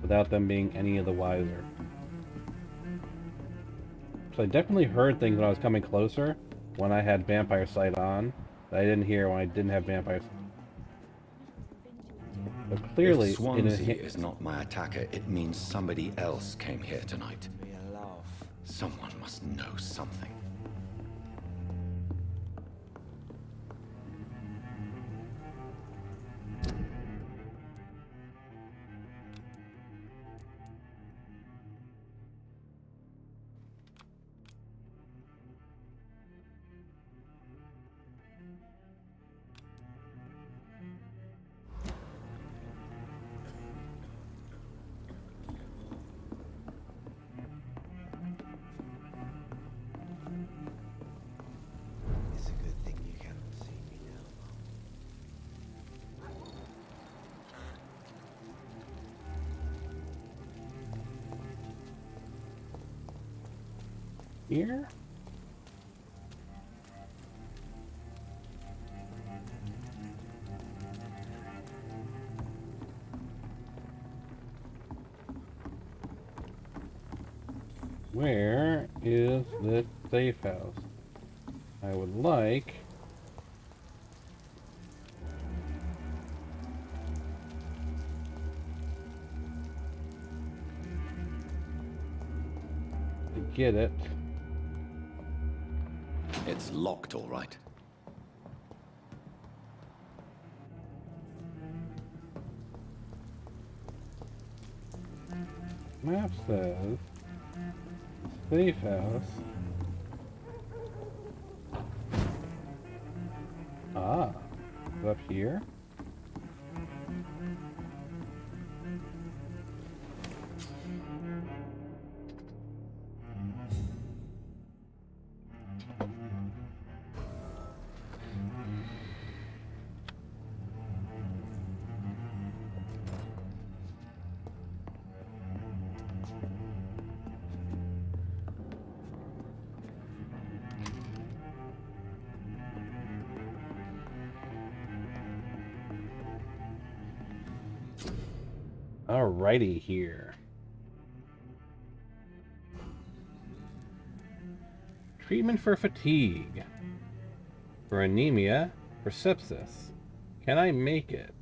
without them being any of the wiser. So I definitely heard things when I was coming closer when I had vampire sight on that I didn't hear when I didn't have vampire sight. But clearly, if Swansea is not my attacker, it means somebody else came here tonight. Someone must know something. It's a good thing you cannot see me now, Mum. Here? Where is this safe house? I would like to get it. It's locked, all right. Map says safe house Ah, up here. Alrighty here. Treatment for fatigue. For anemia. For sepsis. Can I make it?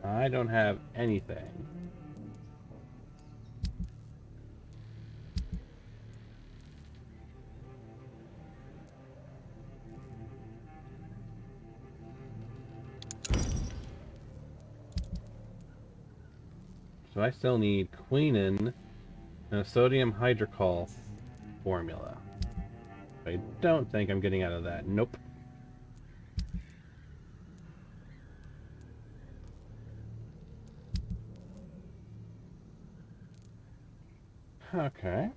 I don't have anything. So I still need quinine and a sodium hydrocol formula. I don't think I'm getting out of that. Nope. Okay.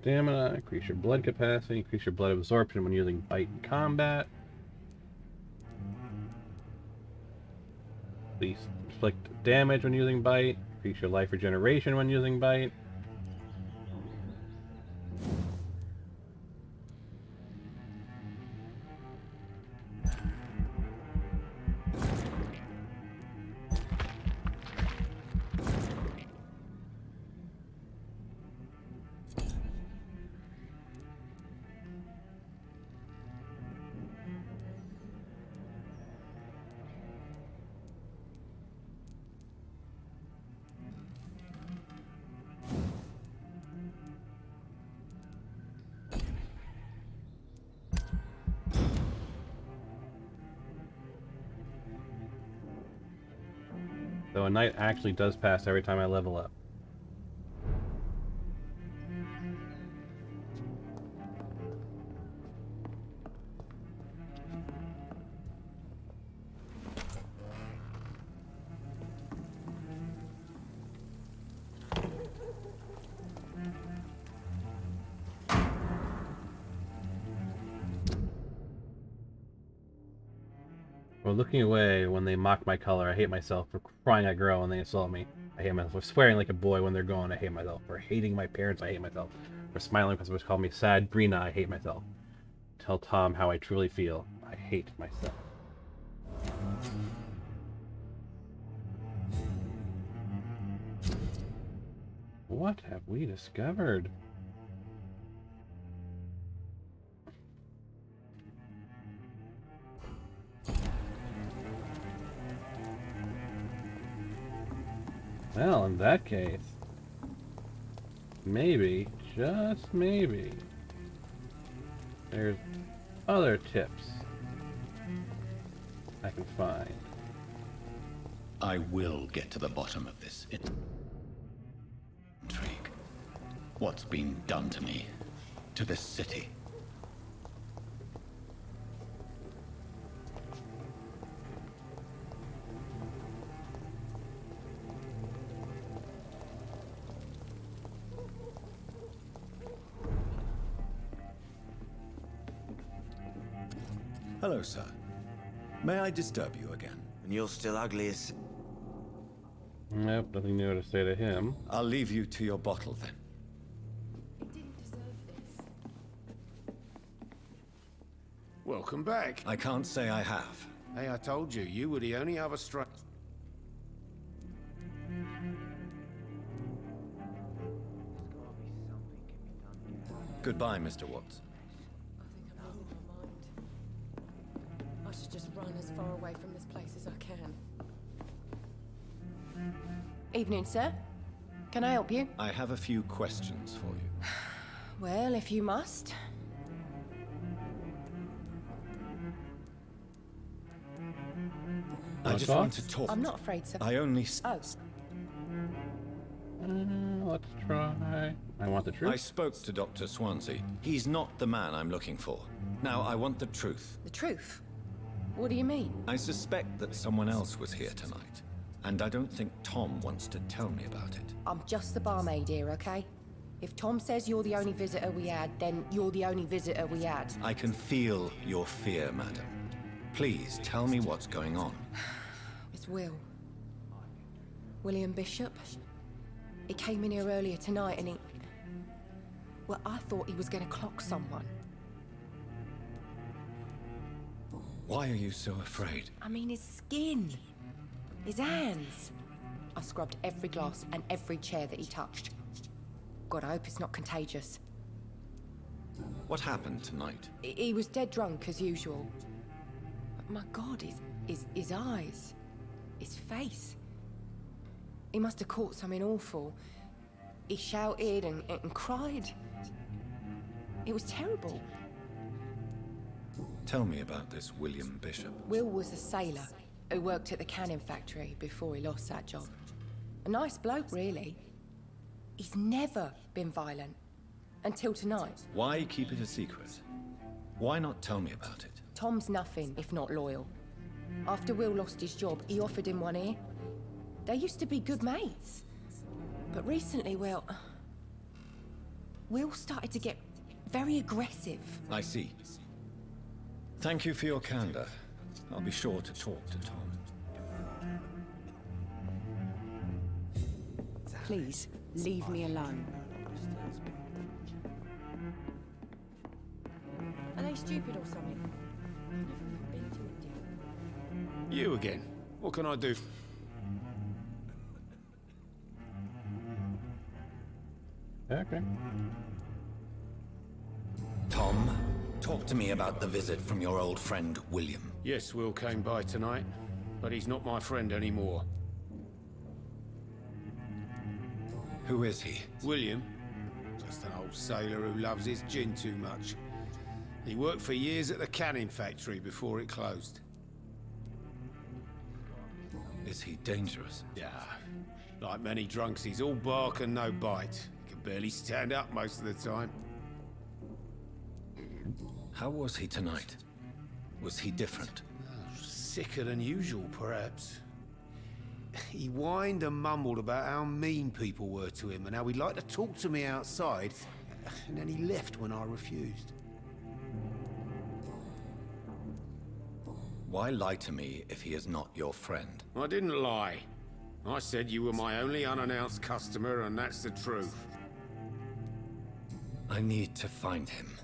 Stamina, increase your blood capacity, increase your blood absorption when using bite in combat. Please inflict damage when using bite, increase your life regeneration when using bite. So a night actually does pass every time I level up. Or looking away when they mock my color. I hate myself for crying like a girl when they insult me. I hate myself for swearing like a boy when they're gone. I hate myself for hating my parents. I hate myself for smiling because it called me sad Brina. I hate myself. Tell Tom how I truly feel. I hate myself. What have we discovered? Well, in that case, maybe, just maybe, there's other tips I can find. I will get to the bottom of this intrigue. What's been done to me, to this city? Hello, sir. May I disturb you again? And you're still ugly as... Nope, nothing new to say to him. I'll leave you to your bottle, then. It didn't deserve this. Welcome back. I can't say I have. Hey, I told you, you were the only other Goodbye, Mr. Watts. I think I'm losing my mind. I should just run as far away from this place as I can. Evening, sir. Can I help you? I have a few questions for you. Well, if you must. I just want to talk. I'm not afraid, sir. I only... Oh. Let's try. I want the truth. I spoke to Dr. Swansea. He's not the man I'm looking for. Now, I want the truth. The truth? What do you mean? I suspect that someone else was here tonight. And I don't think Tom wants to tell me about it. I'm just the barmaid here, okay? If Tom says you're the only visitor we had, then you're the only visitor we had. I can feel your fear, madam. Please, tell me what's going on. It's Will. William Bishop. He came in here earlier tonight and he... Well, I thought he was going to clock someone. Why are you so afraid? I mean, his skin. His hands. I scrubbed every glass and every chair that he touched. God, I hope it's not contagious. What happened tonight? He was dead drunk, as usual. But my God, his eyes. His face. He must have caught something awful. He shouted and cried. It was terrible. Tell me about this William Bishop. Will was a sailor who worked at the cannon factory before he lost that job. A nice bloke, really. He's never been violent. Until tonight. Why keep it a secret? Why not tell me about it? Tom's nothing if not loyal. After Will lost his job, he offered him one ear. They used to be good mates. But recently, well... Will started to get very aggressive. I see. Thank you for your candor. I'll be sure to talk to Tom. Please, leave me alone. Are they stupid or something? I've never even been to India. You again. What can I do? Okay. Tom, talk to me about the visit from your old friend, William. Yes, Will came by tonight, but he's not my friend anymore. Who is he? William? Just an old sailor who loves his gin too much. He worked for years at the canning factory before it closed. Is he dangerous? Yeah. Like many drunks, he's all bark and no bite. He can barely stand up most of the time. How was he tonight? Was he different? Sicker than usual, perhaps. He whined and mumbled about how mean people were to him and how he'd like to talk to me outside, and then he left when I refused. Why lie to me if he is not your friend? I didn't lie. I said you were my only unannounced customer, and that's the truth. I need to find him.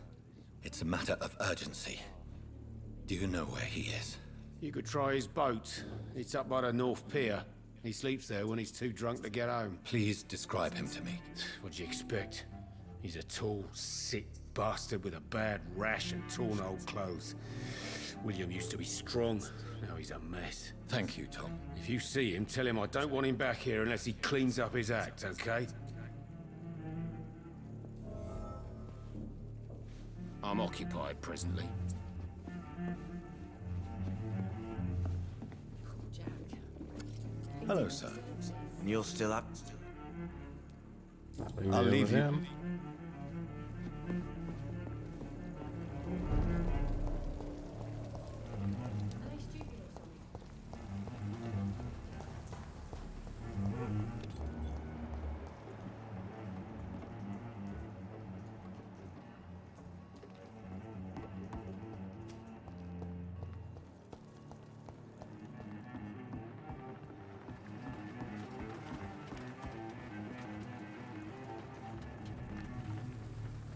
It's a matter of urgency. Do you know where he is? You could try his boat. It's up by the North Pier. He sleeps there when he's too drunk to get home. Please describe him to me. What do you expect? He's a tall, sick bastard with a bad rash and torn old clothes. William used to be strong. Now he's a mess. Thank you, Tom. If you see him, tell him I don't want him back here unless he cleans up his act, okay? I'm occupied presently. Hello, sir. You're still up? I'll leave you.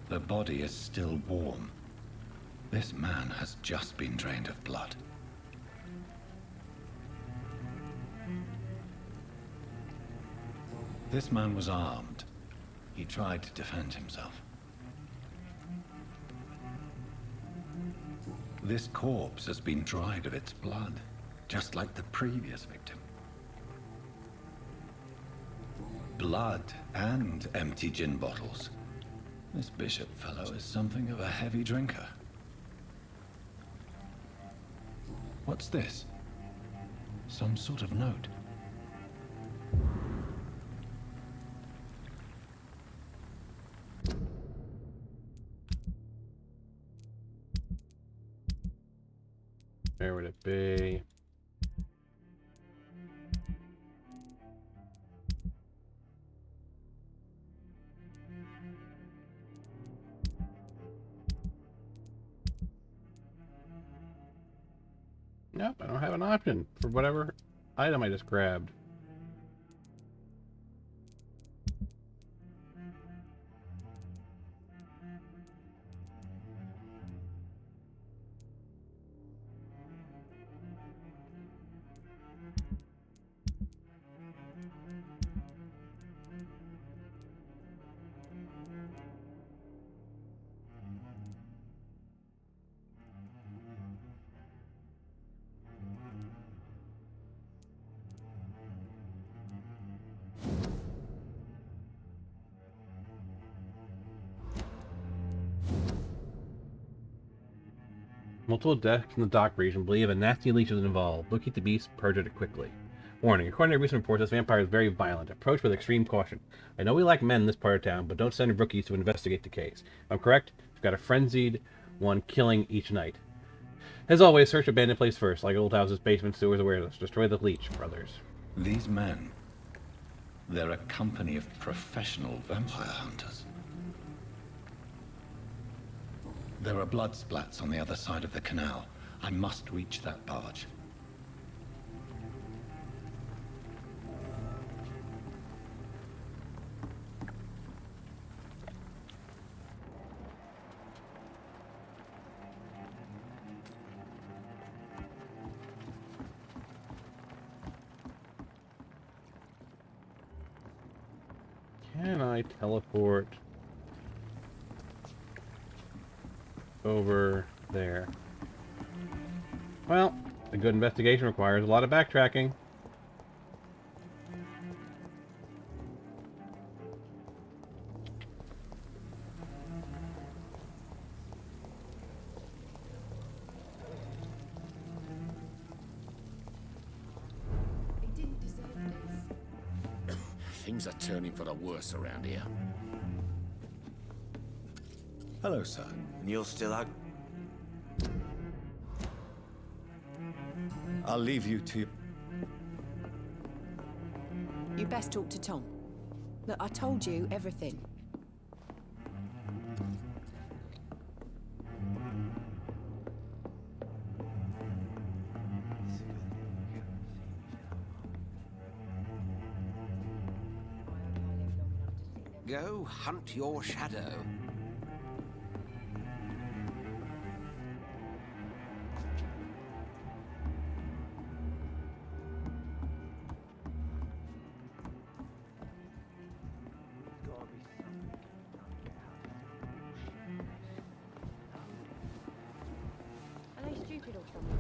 The body is still warm. This man has just been drained of blood. This man was armed. He tried to defend himself. This corpse has been dried of its blood, just like the previous victim. Blood and empty gin bottles. This bishop fellow is something of a heavy drinker. What's this? Some sort of note. Where would it be? Nope, I don't have an option for whatever item I just grabbed. Multiple deaths in the dock region believe a nasty leech is involved. Locate the beast, purge it quickly. Warning, according to recent reports, this vampire is very violent. Approach with extreme caution. I know we lack men in this part of town, but don't send rookies to investigate the case. If I'm correct, we've got a frenzied one killing each night. As always, search abandoned place first, like old houses, basements, sewers, awareness. Destroy the leech, brothers. These men, they're a company of professional vampire hunters. There are blood splats on the other side of the canal. I must reach that barge. Can I teleport over there? Well, a good investigation requires a lot of backtracking. Things are turning for the worse around here. Hello, sir. And you're still out? I'll leave you to... You best talk to Tom. Look, I told you everything. Go hunt your shadow. Are they stupid or something?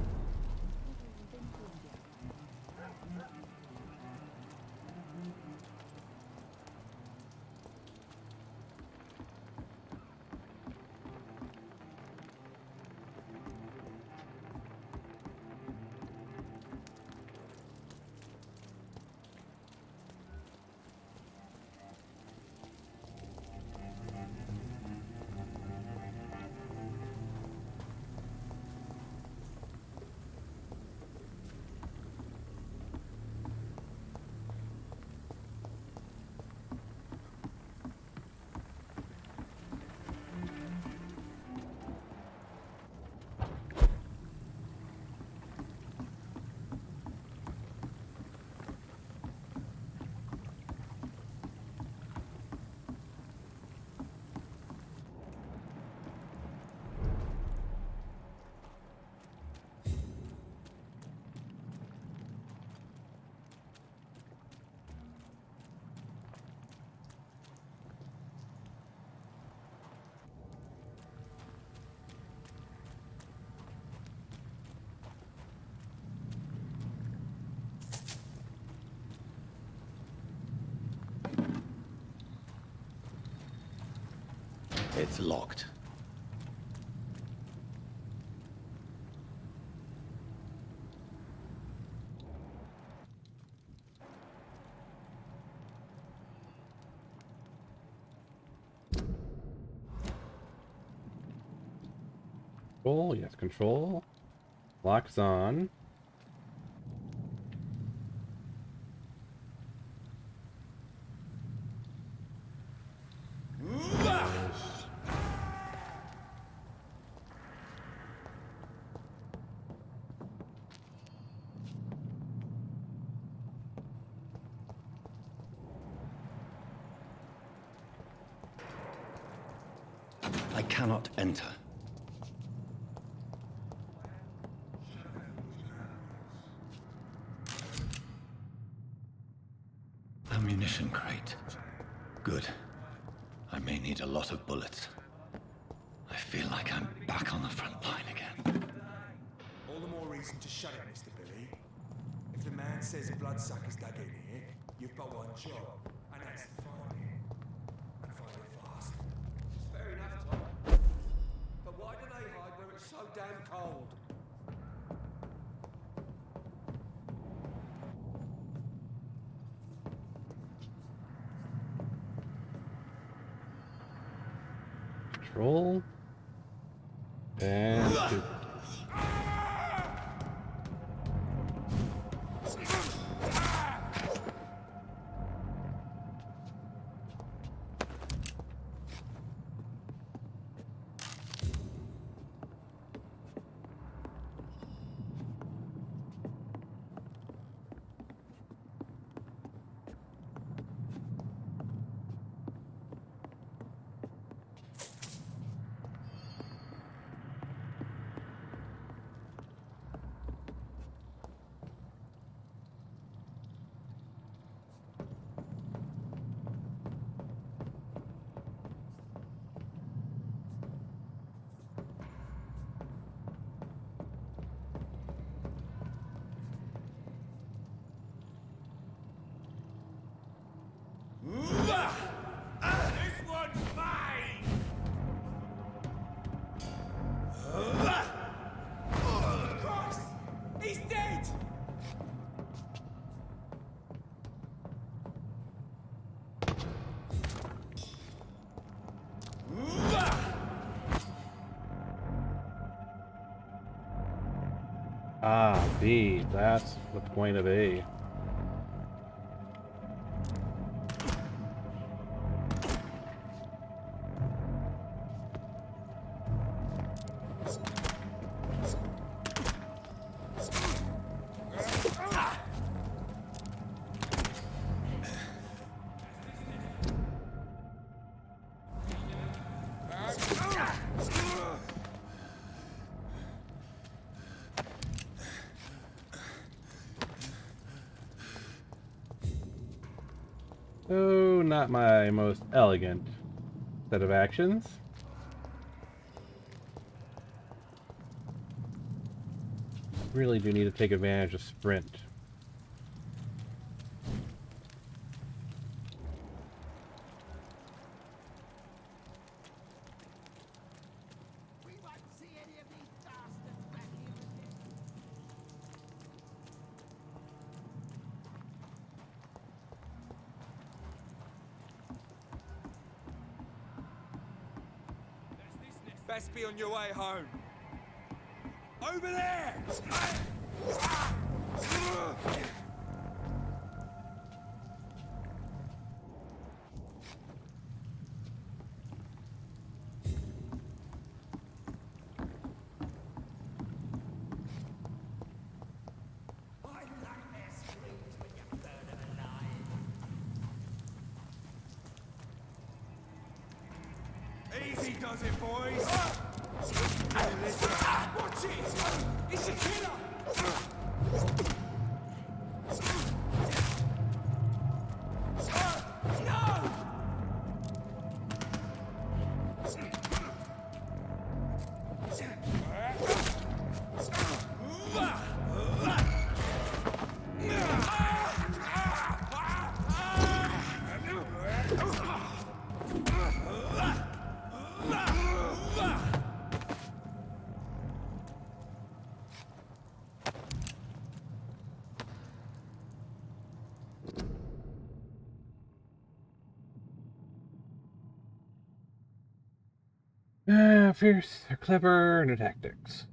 It's locked. Control, yes, control. Locks on. I cannot enter. Ammunition crate. Good. I may need a lot of bullets. I feel like I'm back on the front line again. All the more reason to shut it, Mr. Billy. If the man says a bloodsucker's dug in here, you've got one job, and that's to find it. And find it fast. Fair enough, Tom. But why do they hide where it's so damn cold? Control. And shoot. This one's mine! Christ! He's dead! Ah, B. That's the point of A. Oh, not my most elegant set of actions. Really do need to take advantage of sprint. Best be on your way home. Over there! Easy does it, boys! Watch it! It's a killer! No! Fierce, clever, no tactics.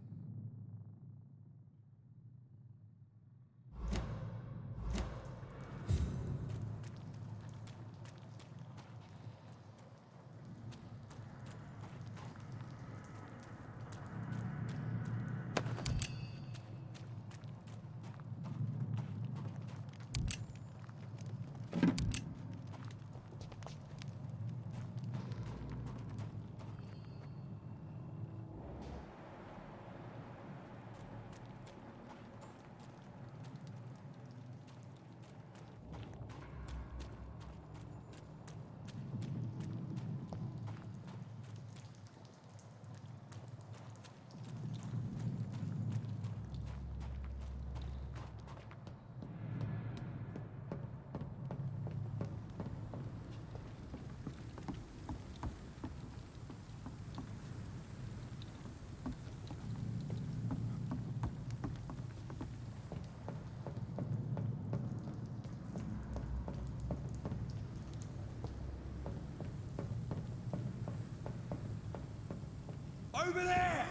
Over there!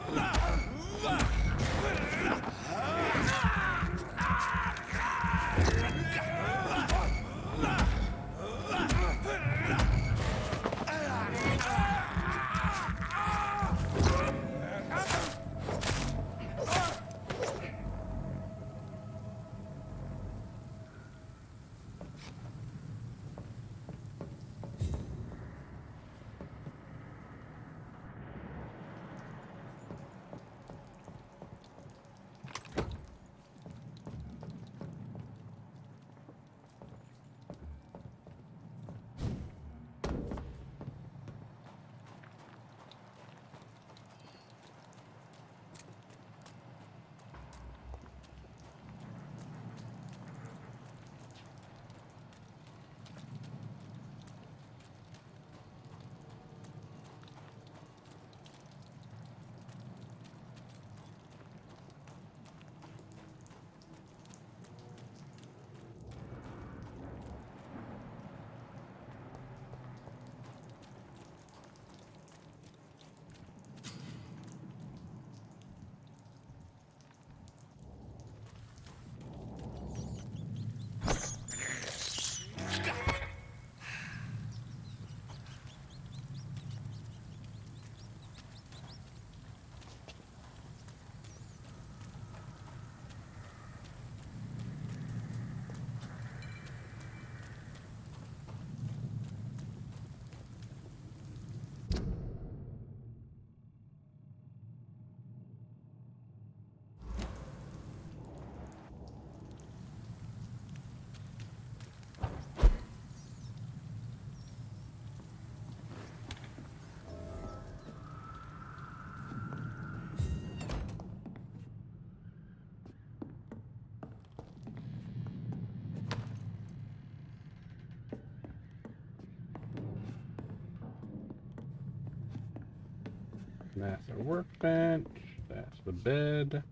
That's our workbench. That's the bed.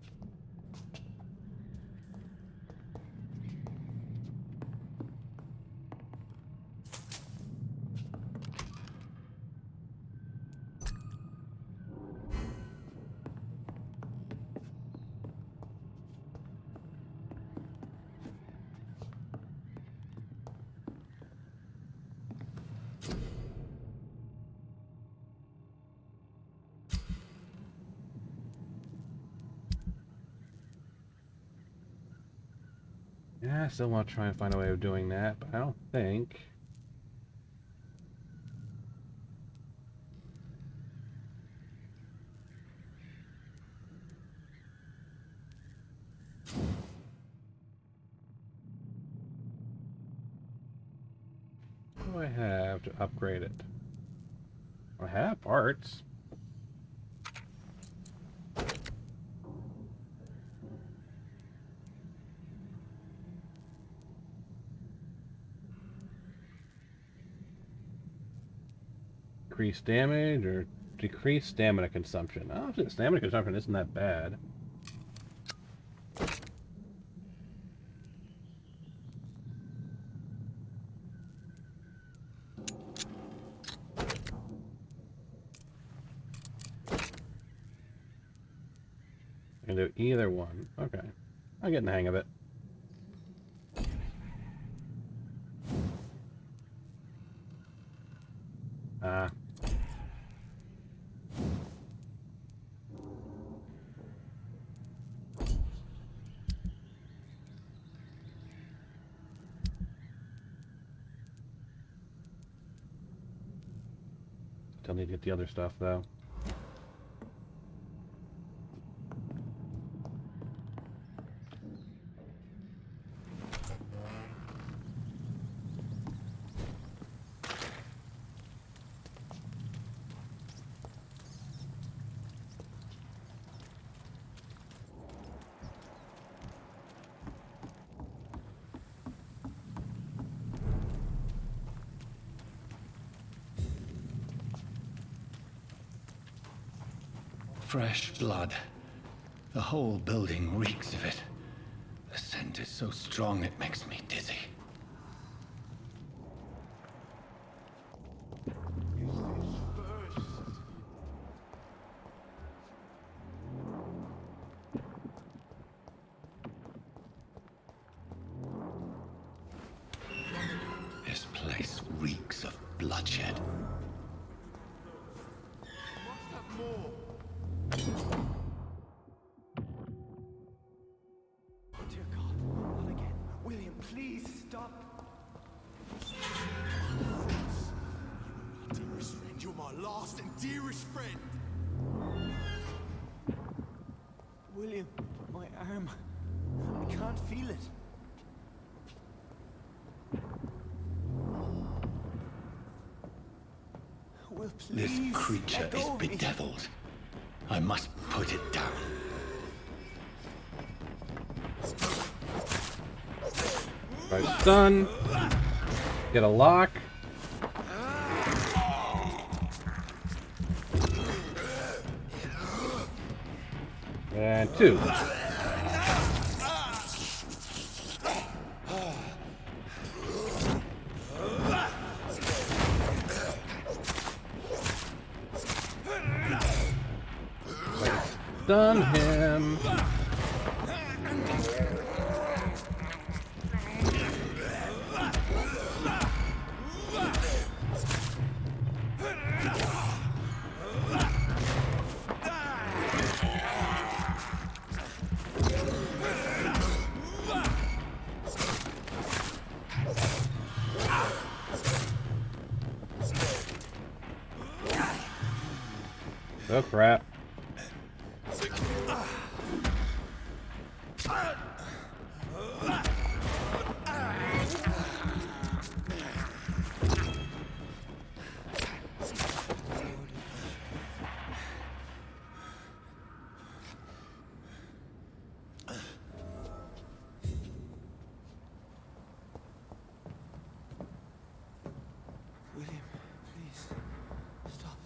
Yeah, I still want to try and find a way of doing that, but I don't think. What do I have to upgrade it? I have parts. Increase damage or decrease stamina consumption. Oh, stamina consumption isn't that bad. do either one. Okay. I'm getting the hang of it. Still need to get the other stuff, though. Fresh blood. The whole building reeks of it. The scent is so strong it makes me dizzy. This place reeks of bloodshed. Dear God, not again. William, please stop. Dearest friend, you're my last and dearest friend. William, my arm. I can't feel it. Will, This please creature let go is of me. bedeviled. I must put it down. Right, done. Get a lock. And 2. Done him. Oh crap. William, please stop.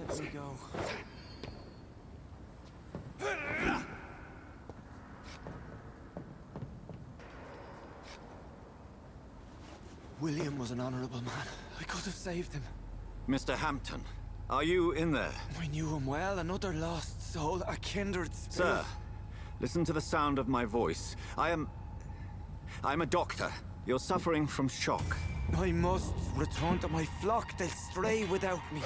Let me go. William was an honorable man. I could have saved him. Mr. Hampton, are you in there? I knew him well, another lost soul, a kindred spirit. Sir, listen to the sound of my voice. I'm a doctor. You're suffering from shock. I must return to my flock. They'll stray without me.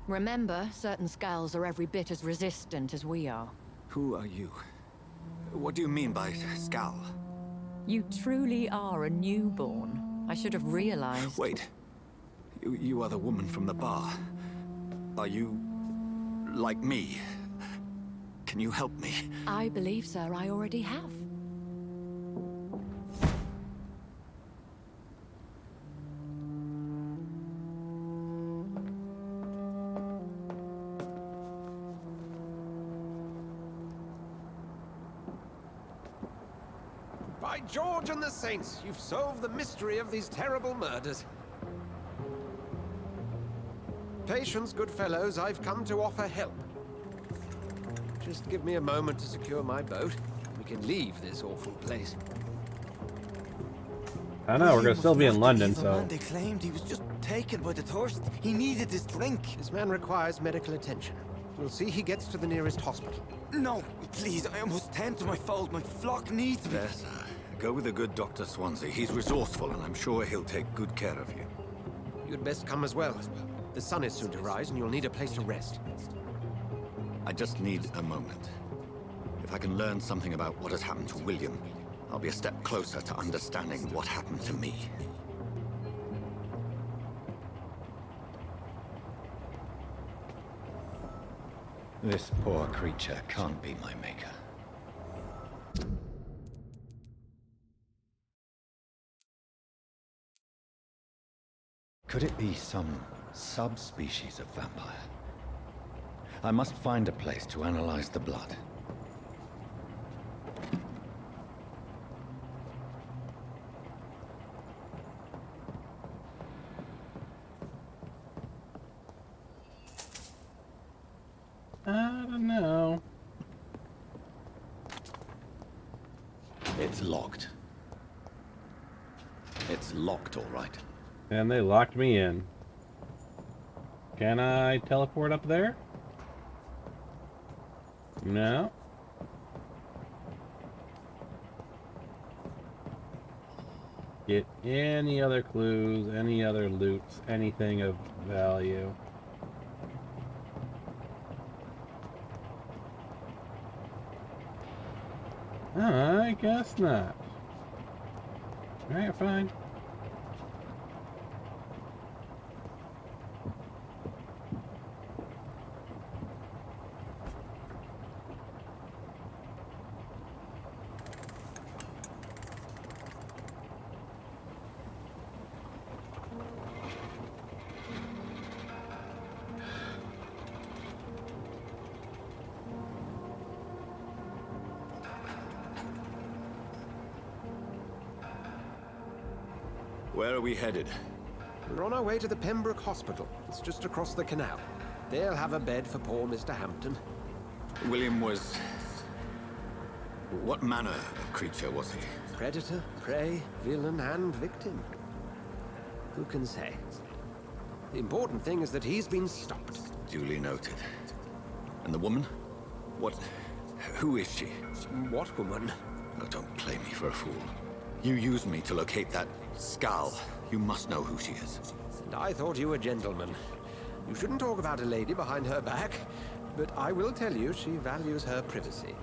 Remember, certain skulls are every bit as resistant as we are. Who are you? What do you mean by skull? You truly are a newborn. I should have realized. Wait. You are the woman from the bar. Are you like me? Can you help me? I believe, sir, I already have. By George and the Saints, you've solved the mystery of these terrible murders. Patience, good fellows, I've come to offer help. Just give me a moment to secure my boat. We can leave this awful place. I know, we're gonna still be in London, so... They claimed he was just taken by the thirst. He needed this drink. This man requires medical attention. We'll see he gets to the nearest hospital. No, please, I must tend to my fold. My flock needs me. Yes, go with the good Dr. Swansea. He's resourceful, and I'm sure he'll take good care of you. You'd best come as well. The sun is soon to rise, and you'll need a place to rest. I just need a moment. If I can learn something about what has happened to William, I'll be a step closer to understanding what happened to me. This poor creature can't be my maker. Could it be some subspecies of vampire? I must find a place to analyze the blood. I don't know. It's locked. It's locked, all right. And they locked me in. Can I teleport up there? No. Get any other clues, any other loots, anything of value. I guess not. Alright, fine. Where are we headed? We're on our way to the Pembroke Hospital. It's just across the canal. They'll have a bed for poor Mr. Hampton. William was... What manner of creature was he? Predator, prey, villain, and victim. Who can say? The important thing is that he's been stopped. Duly noted. And the woman? What... Who is she? What woman? Oh, don't play me for a fool. You used me to locate that skull. You must know who she is. And I thought you a gentleman. You shouldn't talk about a lady behind her back, but I will tell you she values her privacy.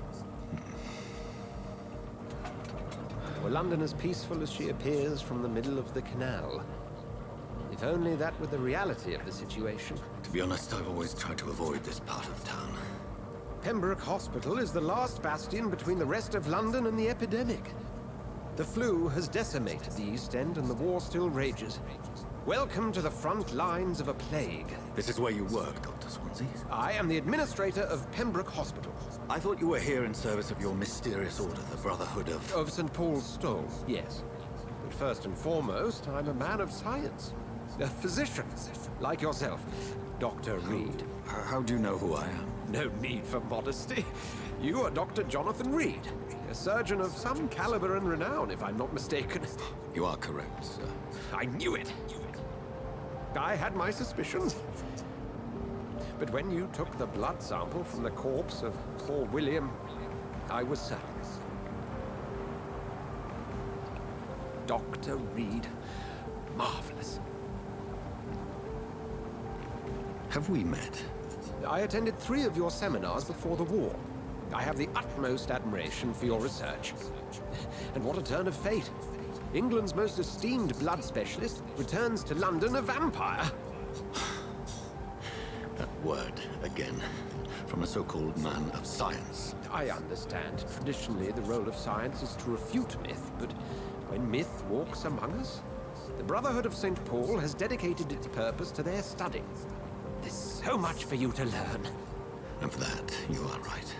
Were London as peaceful as she appears from the middle of the canal? If only that were the reality of the situation. To be honest, I've always tried to avoid this part of town. Pembroke Hospital is the last bastion between the rest of London and the epidemic. The flu has decimated the East End and the war still rages. Welcome to the front lines of a plague. This is where you work, Dr. Swansea? I am the administrator of Pembroke Hospital. I thought you were here in service of your mysterious order, the Brotherhood of... Of St. Paul's Stole, yes. But first and foremost, I'm a man of science. A physician, like yourself, Dr. Reed. How do you know who I am? No need for modesty. You are Dr. Jonathan Reed, a surgeon of some caliber and renown, if I'm not mistaken. You are correct, sir. I knew it! I had my suspicions. But when you took the blood sample from the corpse of poor William, I was certain. Dr. Reed. Marvelous. Have we met? I attended 3 of your seminars before the war. I have the utmost admiration for your research. And what a turn of fate. England's most esteemed blood specialist returns to London a vampire. That word, again, from a so-called man of science. I understand. Traditionally, the role of science is to refute myth, but when myth walks among us, the Brotherhood of St. Paul has dedicated its purpose to their study. There's so much for you to learn. And for that, you are right.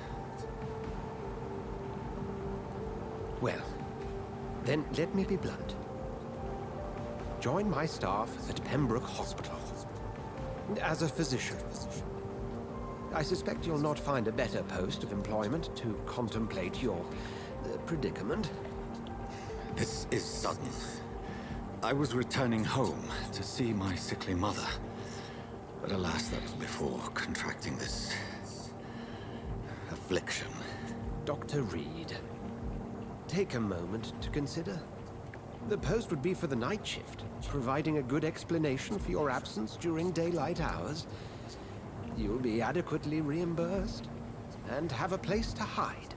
Well, then let me be blunt. Join my staff at Pembroke Hospital as a physician. I suspect you'll not find a better post of employment to contemplate your predicament. This is sudden. I was returning home to see my sickly mother. But alas, that was before contracting this affliction. Dr. Reed, take a moment to consider. The post would be for the night shift, providing a good explanation for your absence during daylight hours. You'll be adequately reimbursed and have a place to hide.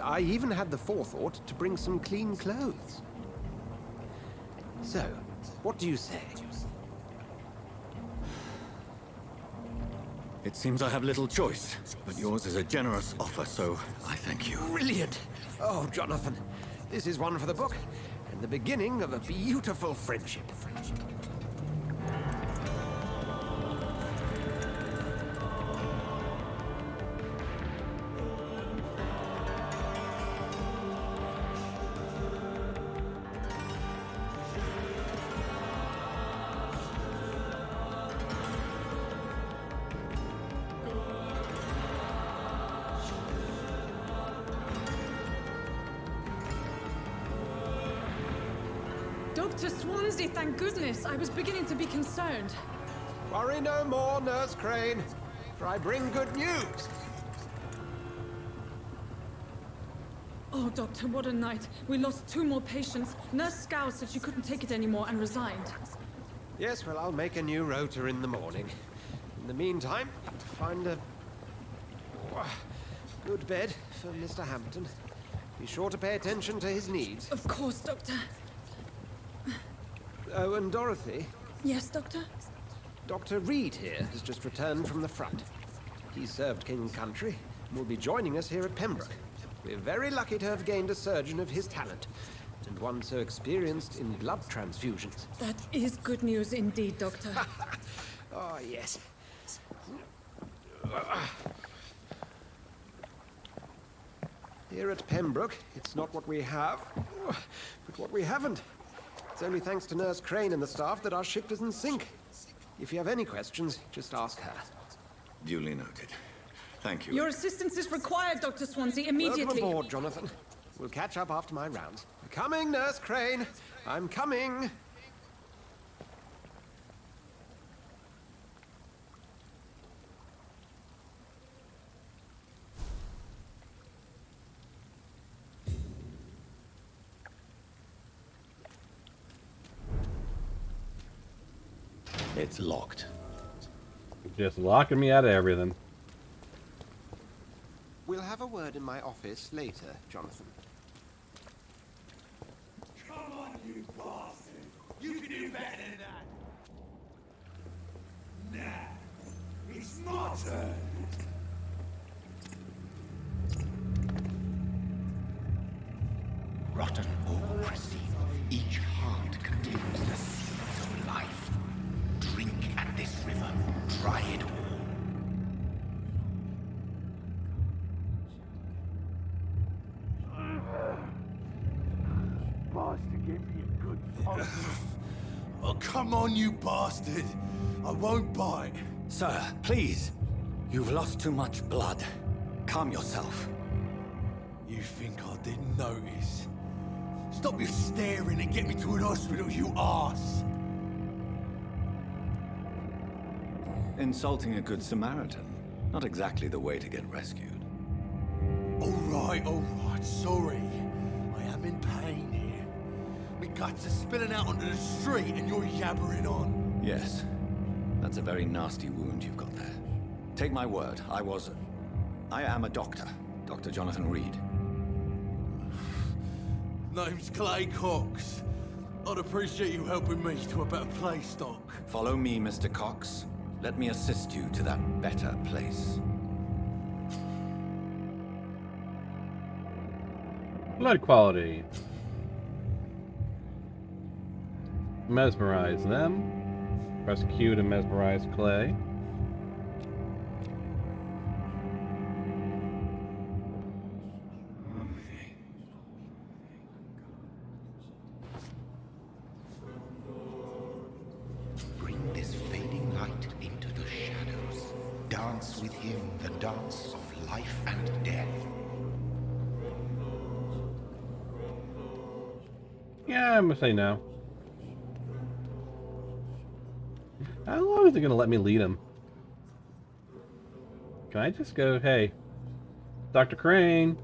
I even had the forethought to bring some clean clothes. So, what do you say? It seems I have little choice, but yours is a generous offer, so I thank you. Brilliant! Oh, Jonathan, this is one for the book, and the beginning of a beautiful friendship. Dr. Swansea, thank goodness. I was beginning to be concerned. Worry no more, Nurse Crane, for I bring good news. Oh, Doctor, what a night. We lost 2 more patients. Nurse Scow said she couldn't take it anymore and resigned. Yes, well, I'll make a new rota in the morning. In the meantime, find a good bed for Mr. Hampton. Be sure to pay attention to his needs. Of course, Doctor. Oh, and Dorothy? Yes, Doctor? Dr. Reed here has just returned from the front. He served King Country and will be joining us here at Pembroke. We're very lucky to have gained a surgeon of his talent, and one so experienced in blood transfusions. That is good news indeed, Doctor. Oh, yes. Here at Pembroke, it's not what we have, but what we haven't. It's only thanks to Nurse Crane and the staff that our ship doesn't sink. If you have any questions, just ask her. Duly noted. Thank you. Your assistance is required, Dr. Swansea, immediately. Welcome aboard, Jonathan. We'll catch up after my rounds. Coming, Nurse Crane. I'm coming. It's locked. Just locking me out of everything. We'll have a word in my office later, Jonathan. Come on, you bastard! You can do better than that! Nah, it's my turn! Rotten or pristine, each heart contains the seeds of life. Drink at this river, try it all. Bastard gave me a good punch. Oh, come on, you bastard! I won't bite. Sir, please. You've lost too much blood. Calm yourself. You think I didn't notice? Stop your staring and get me to an hospital, you arse! Insulting a good Samaritan. Not exactly the way to get rescued. All right, sorry. I am in pain here. My guts are spilling out onto the street and you're yabbering on. Yes. That's a very nasty wound you've got there. Take my word, I am a doctor. Dr. Jonathan Reed. Name's Clay Cox. I'd appreciate you helping me to a better place, Doc. Follow me, Mr. Cox. Let me assist you to that better place. Blood quality. Mesmerize them. Press Q to mesmerize Clay. Bring this fading light into the shadows. Dance with him that dance of life and death. Yeah, I'm gonna say no. How long is it gonna let me lead him? Can I just go, hey, Dr. Crane?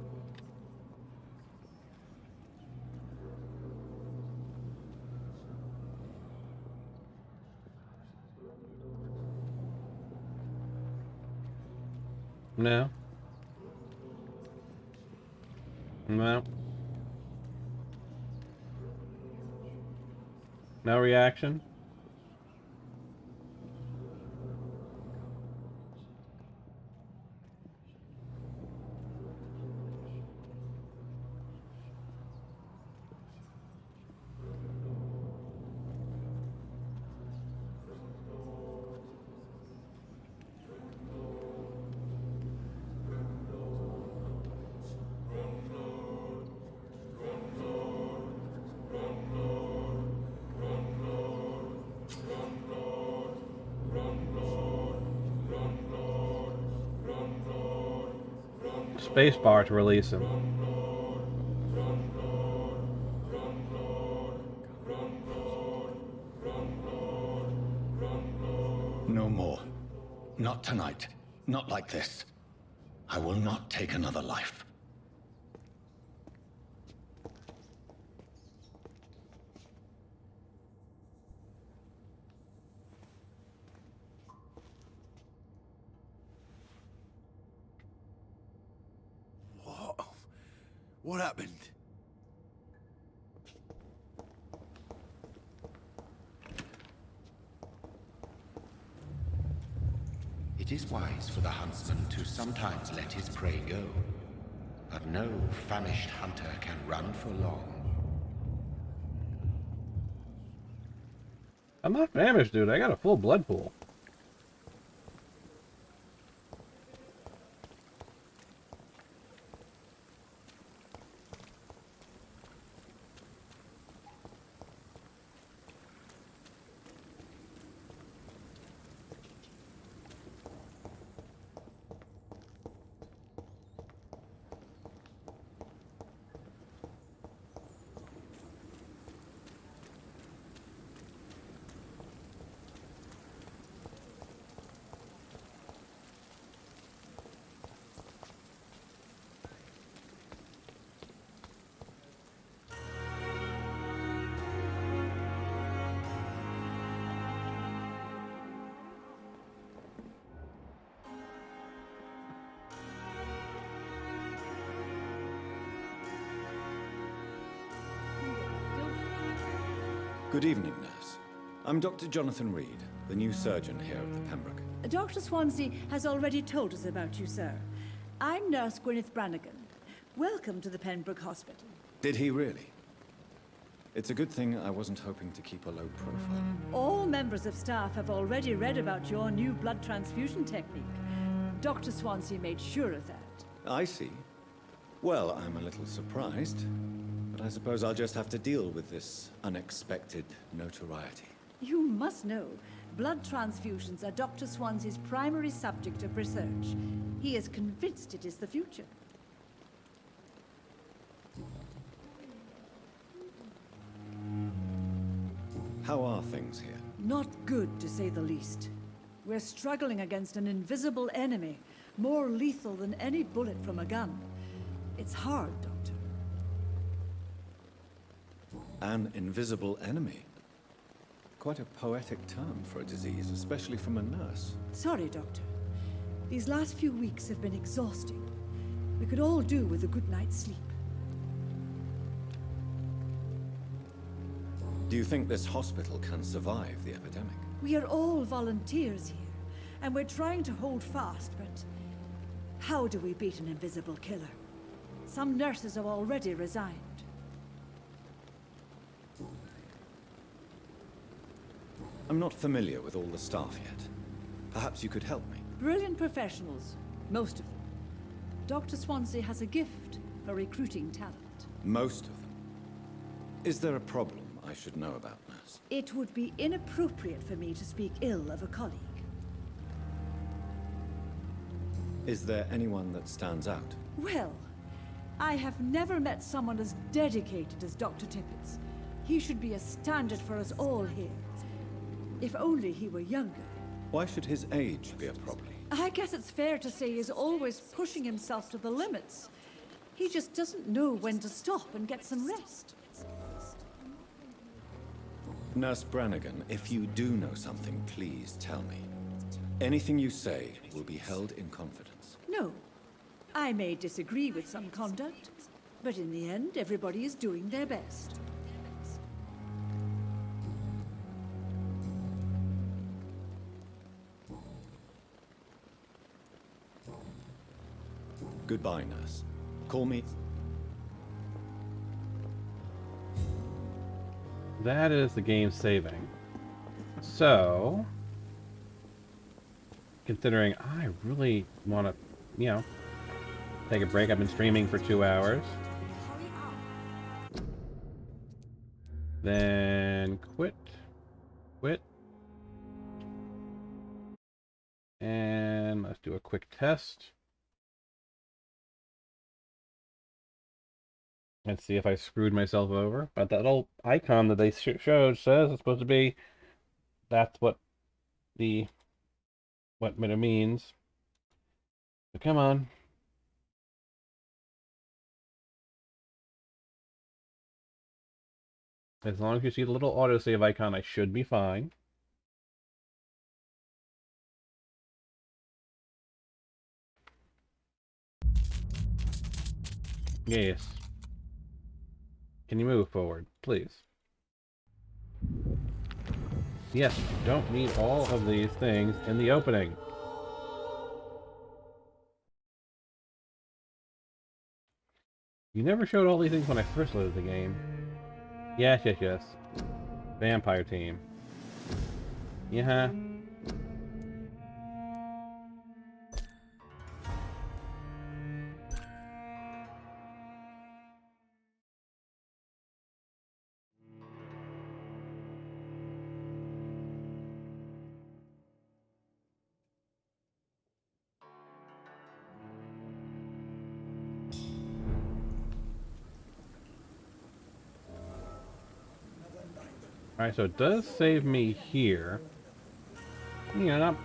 No. No. No reaction? Spacebar to release him. No more. Not tonight. Not like this. I will not take another life. What happened? It is wise for the huntsman to sometimes let his prey go, but no famished hunter can run for long. I'm not famished, dude. I got a full blood pool. Good evening, nurse. I'm Dr. Jonathan Reed, the new surgeon here at the Pembroke. Dr. Swansea has already told us about you, sir. I'm Nurse Gwyneth Brannigan. Welcome to the Pembroke Hospital. Did he really? It's a good thing I wasn't hoping to keep a low profile. All members of staff have already read about your new blood transfusion technique. Dr. Swansea made sure of that. I see. Well, I'm a little surprised, but I suppose I'll just have to deal with this unexpected notoriety. You must know, blood transfusions are Dr. Swansea's primary subject of research. He is convinced it is the future. How are things here? Not good, to say the least. We're struggling against an invisible enemy, more lethal than any bullet from a gun. It's hard, Doctor. An invisible enemy? Quite a poetic term for a disease, especially from a nurse. Sorry, Doctor. These last few weeks have been exhausting. We could all do with a good night's sleep. Do you think this hospital can survive the epidemic? We are all volunteers here, and we're trying to hold fast, but how do we beat an invisible killer? Some nurses have already resigned. I'm not familiar with all the staff yet. Perhaps you could help me. Brilliant professionals, most of them. Dr. Swansea has a gift for recruiting talent. Most of them. Is there a problem I should know about, nurse? It would be inappropriate for me to speak ill of a colleague. Is there anyone that stands out? Well, I have never met someone as dedicated as Dr. Tippett. He should be a standard for us all here. If only he were younger. Why should his age be a problem? I guess it's fair to say he's always pushing himself to the limits. He just doesn't know when to stop and get some rest. Nurse Brannigan, if you do know something, please tell me. Anything you say will be held in confidence. No. I may disagree with some conduct, but in the end, everybody is doing their best. Goodbye, nurse. Call me. That is the game saving. So, considering I really want to, you know, take a break. I've been streaming for 2 hours. Then quit. And let's do a quick test. Let's see if I screwed myself over. But that little icon that they showed says it's supposed to be, that's what it means. So come on. As long as you see the little autosave icon, I should be fine. Yes. Can you move forward, please? Yes, you don't need all of these things in the opening. You never showed all these things when I first loaded the game. Yes. Vampire team. Yeah. Alright, so it does save me here. You know, not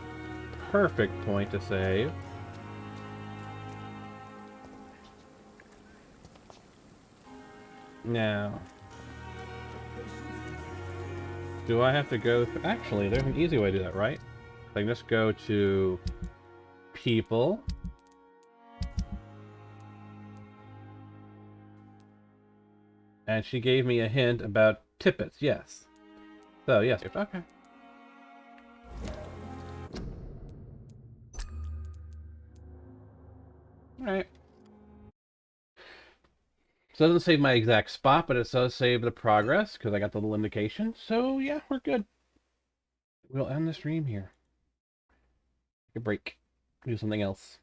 perfect point to save. Now, do I have to go through? Actually, there's an easy way to do that, right? I can just go to people. And she gave me a hint about Tippett, yes. So, yes, okay. Alright. So it doesn't save my exact spot, but it does save the progress, because I got the little indication. So, yeah, we're good. We'll end the stream here. Take a break. Do something else.